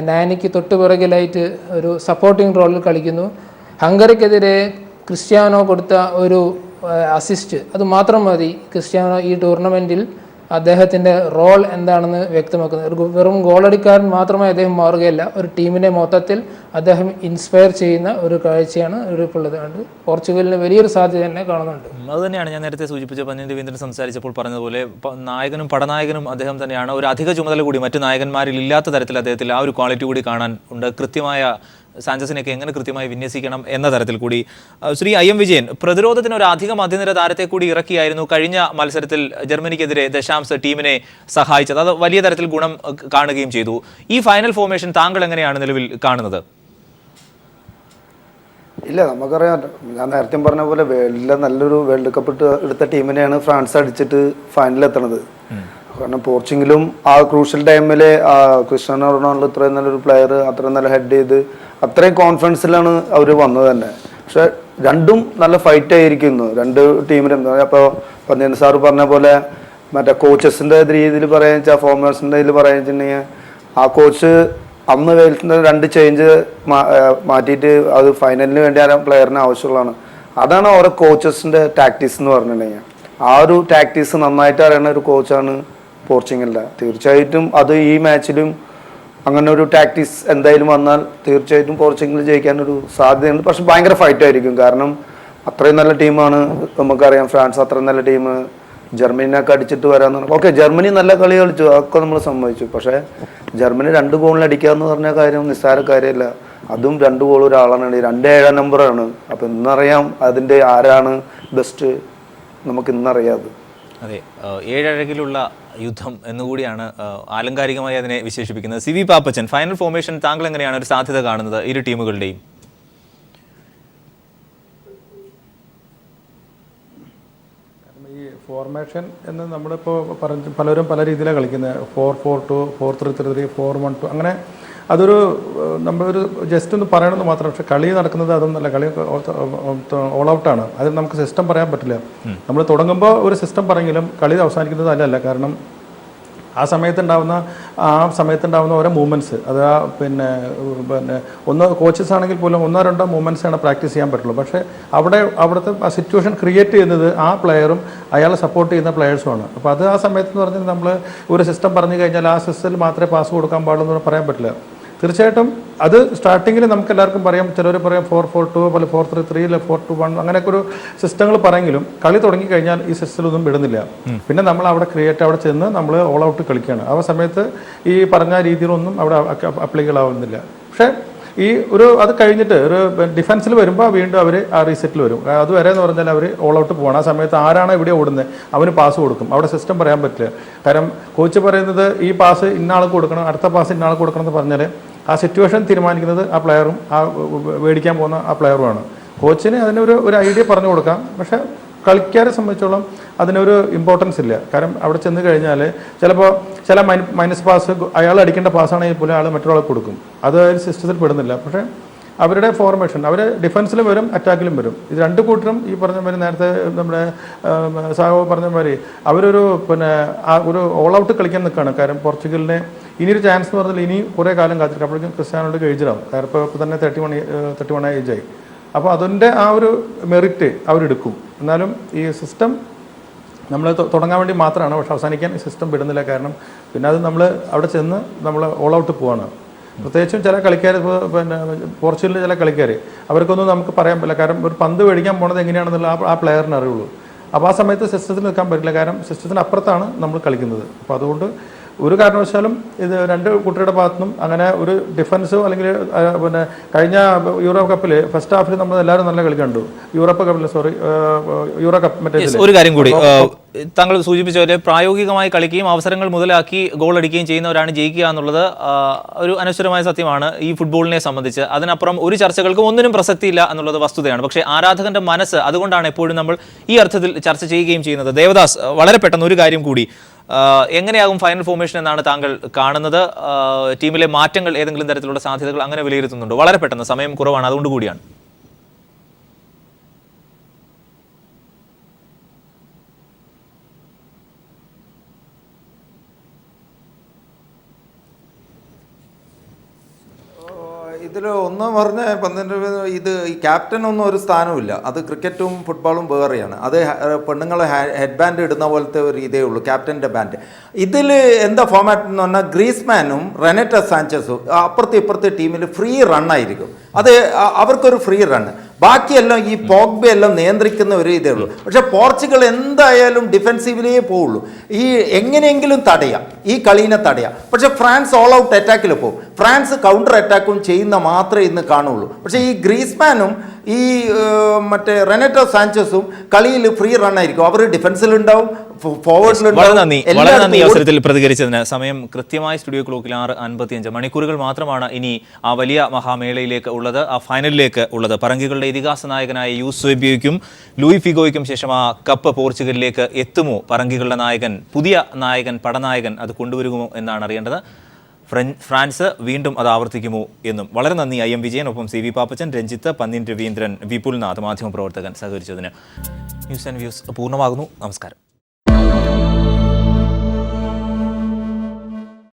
നാനിക്ക് തൊട്ടു പിറകിലായിട്ട് ഒരു സപ്പോർട്ടിംഗ് റോളിൽ കളിക്കുന്നു. ഹംഗറിക്കെതിരെ ക്രിസ്ത്യാനോ കൊടുത്ത ഒരു അസിസ്റ്റ് അത് മാത്രം മതി ക്രിസ്ത്യാനോ ഈ ടൂർണമെൻറ്റിൽ അദ്ദേഹത്തിൻ്റെ റോൾ എന്താണെന്ന് വ്യക്തമാക്കുന്നത്. ഒരു വെറും ഗോളടിക്കാരൻ മാത്രമായി അദ്ദേഹം മാറുകയല്ല, ഒരു ടീമിനെ മൊത്തത്തിൽ അദ്ദേഹം ഇൻസ്പയർ ചെയ്യുന്ന ഒരു കാഴ്ചയാണ് ഇപ്പോൾ ഉള്ളത്. പോർച്ചുഗലിന് വലിയൊരു സാധ്യത തന്നെ കാണുന്നുണ്ട്. അതുതന്നെയാണ് ഞാൻ നേരത്തെ സൂചിപ്പിച്ച പന്ന്യൻ രവീന്ദ്രൻ സംസാരിച്ചപ്പോൾ പറഞ്ഞതുപോലെ നായകനും പടനായകനും അദ്ദേഹം തന്നെയാണ്. ഒരു അധിക ചുമതല കൂടി മറ്റു നായകന്മാരിൽ ഇല്ലാത്ത തരത്തിൽ അദ്ദേഹത്തിൽ ആ ഒരു ക്വാളിറ്റി കൂടി കാണാൻ ഉണ്ട്. കൃത്യമായ സാഞ്ചസിനെയൊക്കെ എങ്ങനെ കൃത്യമായി വിന്യസിക്കണം എന്ന തരത്തിൽ കൂടി. ശ്രീ IM വിജയൻ, പ്രതിരോധത്തിന് ഒരു അധിക മധ്യനിര താരത്തെ കൂടി ഇറക്കിയായിരുന്നു കഴിഞ്ഞ മത്സരത്തിൽ ജർമ്മനിക്കെതിരെ ദശാംശ ടീമിനെ സഹായിച്ചത്. അത് വലിയ തരത്തിൽ ഗുണം കാണുകയും ചെയ്തു. ഈ ഫൈനൽ ഫോർമേഷൻ താങ്കൾ എങ്ങനെയാണ് നിലവിൽ കാണുന്നത്? ഇല്ല, നമുക്കറിയാം, ഞാൻ നേരത്തെ പറഞ്ഞ പോലെ എല്ലാം നല്ലൊരു വേൾഡ് കപ്പ് എടുത്ത ടീമിനെയാണ് ഫ്രാൻസ് അടിച്ചിട്ട് ഫൈനലിൽ എത്തണത്. കാരണം പോർച്ചുഗലും ആ ക്രൂഷ്യൽ ടൈമിൽ ക്രിസ്ത്യാനോ റൊണാൾഡോ ഇത്രയും നല്ലൊരു പ്ലെയർ അത്രയും നല്ല ഹെഡ് ചെയ്ത് അത്രയും കോൺഫിഡൻസിലാണ് അവർ വന്നത് തന്നെ. പക്ഷെ രണ്ടും നല്ല ഫൈറ്റ് ആയിരിക്കുന്നു രണ്ട് ടീമിനും. അപ്പോൾ പന്ന്യൻ സാറ് പറഞ്ഞ പോലെ മറ്റേ കോച്ചസിൻ്റെ രീതിയിൽ പറയാന്ന് വെച്ചാൽ ഫോർമേഴ്സിൻ്റെ ഇതിൽ പറയാന്ന് വെച്ചിട്ടുണ്ടെങ്കിൽ ആ കോച്ച് അന്ന് വേൽക്കുന്ന 2 ചേഞ്ച് മാറ്റിയിട്ട് അത് ഫൈനലിന് വേണ്ടി ആ പ്ലെയറിന് ആവശ്യമുള്ളതാണ്. അതാണ് ഓരോ കോച്ചസിൻ്റെ ടാക്ടീസ് എന്ന് പറഞ്ഞിട്ടുണ്ടെങ്കിൽ. ആ ഒരു ടാക്ടീസ് നന്നായിട്ട് അറിയുന്ന ഒരു കോച്ചാണ് പോർച്ചുഗലിൻ്റെ. തീർച്ചയായിട്ടും അത് ഈ മാച്ചിലും അങ്ങനെ ഒരു ടാക്ടീസ് എന്തായാലും വന്നാൽ തീർച്ചയായിട്ടും പോർച്ചുഗൽ ജയിക്കാനൊരു സാധ്യതയുണ്ട്. പക്ഷെ ഭയങ്കര ഫൈറ്റ് ആയിരിക്കും. കാരണം അത്രയും നല്ല ടീമാണ്, നമുക്കറിയാം ഫ്രാൻസ് അത്രയും നല്ല ടീം. ജർമ്മനിനൊക്കെ അടിച്ചിട്ട് വരാമെന്നാണ്. ഓക്കെ, ജർമ്മനി നല്ല കളി കളിച്ചു, അതൊക്കെ നമ്മൾ സമ്മതിച്ചു. പക്ഷേ ജർമ്മനി 2 ഗോളിൽ അടിക്കുക എന്ന് പറഞ്ഞ കാര്യം നിസ്സാര കാര്യമല്ല. അതും 2 ഗോൾ ഒരാളാണ്, 2 7 നമ്പറാണ്. അപ്പം ഇന്നറിയാം അതിൻ്റെ ആരാണ് ബെസ്റ്റ്, നമുക്ക് ഇന്നറിയാം അത്. അതെ, 7 അഴകിലുള്ള യുദ്ധം എന്നുകൂടിയാണ് ആലങ്കാരികമായി അതിനെ വിശേഷിപ്പിക്കുന്നത്. CB പാപ്പച്ചൻ, ഫൈനൽ ഫോർമേഷൻ താങ്കൾ എങ്ങനെയാണ് ഒരു സാധ്യത കാണുന്നത് ഇരു ടീമുകളുടെയും? ഈ ഫോർമേഷൻ എന്ന് നമ്മളിപ്പോൾ പലരും പല രീതിയിലാണ് കളിക്കുന്നത്. 4-4-2, 4-3-3, 4-1-2 അങ്ങനെ. അതൊരു നമ്മളൊരു ജസ്റ്റ് ഒന്ന് പറയണമെന്ന് മാത്രം. പക്ഷെ കളി നടക്കുന്നത് അതൊന്നല്ല, കളി ഓൾ ഔട്ടാണ്. അതിൽ നമുക്ക് സിസ്റ്റം പറയാൻ പറ്റില്ല. നമ്മൾ തുടങ്ങുമ്പോൾ ഒരു സിസ്റ്റം പറഞ്ഞെങ്കിലും കളി അവസാനിക്കുന്നത് അല്ലല്ല. കാരണം ആ സമയത്തുണ്ടാവുന്ന ഓരോ മൂവ്മെൻറ്റ്സ് അത് പിന്നെ ഒന്ന് കോച്ചസ് ആണെങ്കിൽ പോലും 1-2 മൂവ്മെൻറ്റ്സാണ് പ്രാക്ടീസ് ചെയ്യാൻ പറ്റുള്ളൂ. പക്ഷേ അവിടുത്തെ ആ സിറ്റുവേഷൻ ക്രിയേറ്റ് ചെയ്യുന്നത് ആ പ്ലെയറും അയാളെ സപ്പോർട്ട് ചെയ്യുന്ന പ്ലെയേഴ്സുമാണ്. അപ്പോൾ അത് ആ സമയത്ത് എന്ന് പറഞ്ഞാൽ നമ്മൾ ഒരു സിസ്റ്റം പറഞ്ഞു കഴിഞ്ഞാൽ ആ സിസ്റ്റത്തിൽ മാത്രമേ പാസ് കൊടുക്കാൻ പാടുള്ളൂ എന്ന് പറയാൻ പറ്റില്ല. തീർച്ചയായിട്ടും അത് സ്റ്റാർട്ടിങ്ങിൽ നമുക്ക് എല്ലാവർക്കും പറയാം. ചിലർ പറയാം 4-4-2 പോലെ 4-3-3 4-2-1 അങ്ങനെയൊക്കെ ഒരു സിസ്റ്റങ്ങൾ പറയെങ്കിലും കളി തുടങ്ങിക്കഴിഞ്ഞാൽ ഈ സിസ്റ്റത്തിലൊന്നും വിടുന്നില്ല. പിന്നെ നമ്മൾ അവിടെ ചെന്ന് നമ്മൾ ഓൾ ഔട്ട് കളിക്കുകയാണ്. ആ സമയത്ത് ഈ പറഞ്ഞ രീതിയിലൊന്നും അവിടെ അപ്ലിക്കബിൾ ആവുന്നില്ല. പക്ഷേ ഈ അത് കഴിഞ്ഞിട്ട് ഒരു ഡിഫൻസിൽ വരുമ്പോൾ വീണ്ടും അവർ ആ റീസെറ്റിൽ വരും. അതുവരെ എന്ന് പറഞ്ഞാൽ അവർ ഓൾ ഔട്ട് പോകണം. ആ സമയത്ത് ആരാണ് ഇവിടെ ഓടുന്നത് അവന് പാസ് കൊടുക്കും. അവിടെ സിസ്റ്റം പറയാൻ പറ്റില്ല. കാരണം കോച്ച് പറയുന്നത് ഈ പാസ് ഇന്നാൾക്ക് കൊടുക്കണം, അടുത്ത പാസ് ഇന്നാൾക്ക് കൊടുക്കണം എന്ന് പറഞ്ഞാൽ ആ സിറ്റുവേഷൻ തീരുമാനിക്കുന്നത് ആ പ്ലെയറും ആ മേടിക്കാൻ പോകുന്ന ആ പ്ലെയറുമാണ്. കോച്ചിന് അതിനൊരു ഐഡിയ പറഞ്ഞു കൊടുക്കാം. പക്ഷേ കളിക്കാരെ സംബന്ധിച്ചോളം അതിനൊരു ഇമ്പോർട്ടൻസ് ഇല്ല. കാരണം അവിടെ ചെന്ന് കഴിഞ്ഞാൽ ചിലപ്പോൾ ചില മൈനസ് പാസ് അയാൾ അടിക്കേണ്ട പാസ്സാണെങ്കിൽ പോലും അയാൾ മറ്റൊരാൾക്ക് കൊടുക്കും. അത് സിസ്റ്റത്തിൽ പെടുന്നില്ല. പക്ഷേ അവരുടെ ഫോർമേഷൻ അവർ ഡിഫൻസിലും വരും അറ്റാക്കിലും വരും. ഇത് 2 കൂട്ടരും ഈ പറഞ്ഞ മാതിരി നേരത്തെ നമ്മുടെ സാഹോ പറഞ്ഞ മാതിരി അവരൊരു ഒരു ഓൾ ഔട്ട് കളിക്കാൻ നിൽക്കുകയാണ്. കാരണം പോർച്ചുഗലിനെ ഇനിയൊരു ചാൻസ് എന്ന് പറഞ്ഞാൽ ഇനി കുറേ കാലം കാത്തിരിക്കും. അപ്പോഴേക്കും ക്രിസ്ത്യാനോയുടെ ഏജിലാവും. കാരണം ഇപ്പോൾ തന്നെ 31 ഏജായി. അപ്പോൾ അതിൻ്റെ ആ ഒരു മെറിറ്റ് അവരെടുക്കും. എന്നാലും ഈ സിസ്റ്റം നമ്മൾ തുടങ്ങാൻ വേണ്ടി മാത്രമാണ്, പക്ഷെ അവസാനിക്കാൻ സിസ്റ്റം വിടുന്നില്ല. കാരണം പിന്നെ അത് നമ്മൾ അവിടെ ചെന്ന് നമ്മൾ ഓൾ ഔട്ട് പോവാണ്. പ്രത്യേകിച്ചും ചില കളിക്കാർ, പിന്നെ പോർച്ചുഗലിലെ ചില കളിക്കാർ, അവർക്കൊന്നും നമുക്ക് പറയാൻ പറ്റില്ല. കാരണം ഒരു പന്ത് മേടിക്കാൻ പോണത് എങ്ങനെയാണെന്നുള്ള ആ പ്ലെയറിന് അറിയുള്ളൂ. അപ്പോൾ ആ സമയത്ത് സിസ്റ്റത്തിൽ നിൽക്കാൻ പറ്റില്ല, കാരണം സിസ്റ്റത്തിന് അപ്പുറത്താണ് നമ്മൾ കളിക്കുന്നത്. അപ്പോൾ അതുകൊണ്ട് ഒരു കാരണവശാലും ഇത് രണ്ട് കുട്ടിയുടെ ഭാഗത്തുനിന്നും അങ്ങനെ ഒരു ഡിഫൻസോ അല്ലെങ്കിൽ പിന്നെ കഴിഞ്ഞ യൂറോ കപ്പിൽ ഫസ്റ്റ് ഹാഫിൽ നമ്മൾ എല്ലാവരും നല്ല കളി കണ്ടു. യൂറോ കപ്പ് മറ്റേ ഒരു കാര്യം കൂടി താങ്കൾ സൂചിപ്പിച്ച പോലെ പ്രായോഗികമായി കളിക്കുകയും അവസരങ്ങൾ മുതലാക്കി ഗോൾ അടിക്കുകയും ചെയ്യുന്നവരാണ് ജയിക്കുക എന്നുള്ളത് ഒരു അനശ്വരമായ സത്യമാണ് ഈ ഫുട്ബോളിനെ സംബന്ധിച്ച്. അതിനപ്പുറം ഒരു ചർച്ചകൾക്കും ഒന്നിനും പ്രസക്തിയില്ല എന്നുള്ളത് വസ്തുതയാണ്. പക്ഷേ ആരാധകന്റെ മനസ്സ്, അതുകൊണ്ടാണ് എപ്പോഴും നമ്മൾ ഈ അർത്ഥത്തിൽ ചർച്ച ചെയ്യുകയും ചെയ്യുന്നത്. ദേവദാസ്, വളരെ പെട്ടെന്ന് ഒരു കാര്യം കൂടി, എങ്ങനെയാകും ഫൈനൽ ഫോർമേഷൻ എന്നാണ് താങ്കൾ കാണുന്നത്? ടീമിലെ മാറ്റങ്ങൾ ഏതെങ്കിലും തരത്തിലുള്ള സാധ്യതകൾ അങ്ങനെ വിലയിരുത്തുന്നുണ്ടോ? വളരെ പെട്ടെന്ന്, സമയം കുറവാണ്, അതുകൊണ്ട് കൂടിയാണ്. ഇതിൽ ഒന്ന് പറഞ്ഞ ഇത് ഈ ക്യാപ്റ്റനൊന്നും ഒരു സ്ഥാനമില്ല. അത് ക്രിക്കറ്റും ഫുട്ബോളും വേറെയാണ്. അത് പെണ്ണുങ്ങൾ ഹെഡ് ബാൻഡ് ഇടുന്ന പോലത്തെ ഒരു ഇതേ ഉള്ളൂ, ക്യാപ്റ്റൻ്റെ ബാൻഡ്. ഇതിൽ എന്താ ഫോമാറ്റ് എന്ന് പറഞ്ഞാൽ ഗ്രീസ്മാനും റെനറ്റ സാഞ്ചസും അപ്പുറത്തെ ഇപ്പുറത്തെ ടീമിൽ ഫ്രീ റണ്ണായിരിക്കും. അത് അവർക്കൊരു ഫ്രീ റണ്ണ്. ബാക്കിയെല്ലാം ഈ പോഗ്ബെ എല്ലാം നിയന്ത്രിക്കുന്ന ഒരു ഇതേ ഉള്ളൂ. പക്ഷെ പോർച്ചുഗൽ എന്തായാലും ഡിഫെൻസീവിലേ പോവുള്ളൂ. ഈ എങ്ങനെയെങ്കിലും തടയാം, ഈ കളീനെ തടയാം. പക്ഷെ ഫ്രാൻസ് ഓൾ ഔട്ട് അറ്റാക്കിൽ പോകും. ഫ്രാൻസ് കൗണ്ടർ അറ്റാക്കും ചെയ്യുന്ന മാത്രമേ ഇന്ന് കാണുള്ളൂ. പക്ഷേ ഈ ഗ്രീസ്മാനും ഈ മറ്റേ റെനറ്റോ സാഞ്ചസും കളിയിൽ ഫ്രീ റൺ ആയിരിക്കും. അവർ ഡിഫൻസിലുണ്ടാവും, വളരെ നന്ദി അവസരത്തിൽ പ്രതികരിച്ചതിന്. സമയം കൃത്യമായി സ്റ്റുഡിയോ ക്ലോക്കിൽ 6:55 മണിക്കൂറുകൾ മാത്രമാണ് ഇനി ആ വലിയ മഹാമേളയിലേക്ക് ഉള്ളത്, ആ ഫൈനലിലേക്ക് ഉള്ളത്. പറങ്കികളുടെ ഇതിഹാസ നായകനായ യൂസേബിയോയ്ക്കും ലൂയി ഫിഗോയ്ക്കും ശേഷം ആ കപ്പ് പോർച്ചുഗലിലേക്ക് എത്തുമോ? പറങ്കികളുടെ നായകൻ, പുതിയ നായകൻ, പടനായകൻ അത് കൊണ്ടുവരുമോ എന്നാണ് അറിയേണ്ടത്. ഫ്രാൻസ് വീണ്ടും അത് ആവർത്തിക്കുമോ എന്നും. വളരെ നന്ദി IM വിജയൻ, ഒപ്പം CV പാപ്പച്ചൻ, രഞ്ജിത്ത്, പന്ന്യൻ രവീന്ദ്രൻ, വിപുൽനാഥ് മാധ്യമപ്രവർത്തകൻ സഹകരിച്ചതിന്. ന്യൂസ് ആൻഡ് വ്യൂസ് പൂർണ്ണമാകുന്നു. നമസ്കാരം.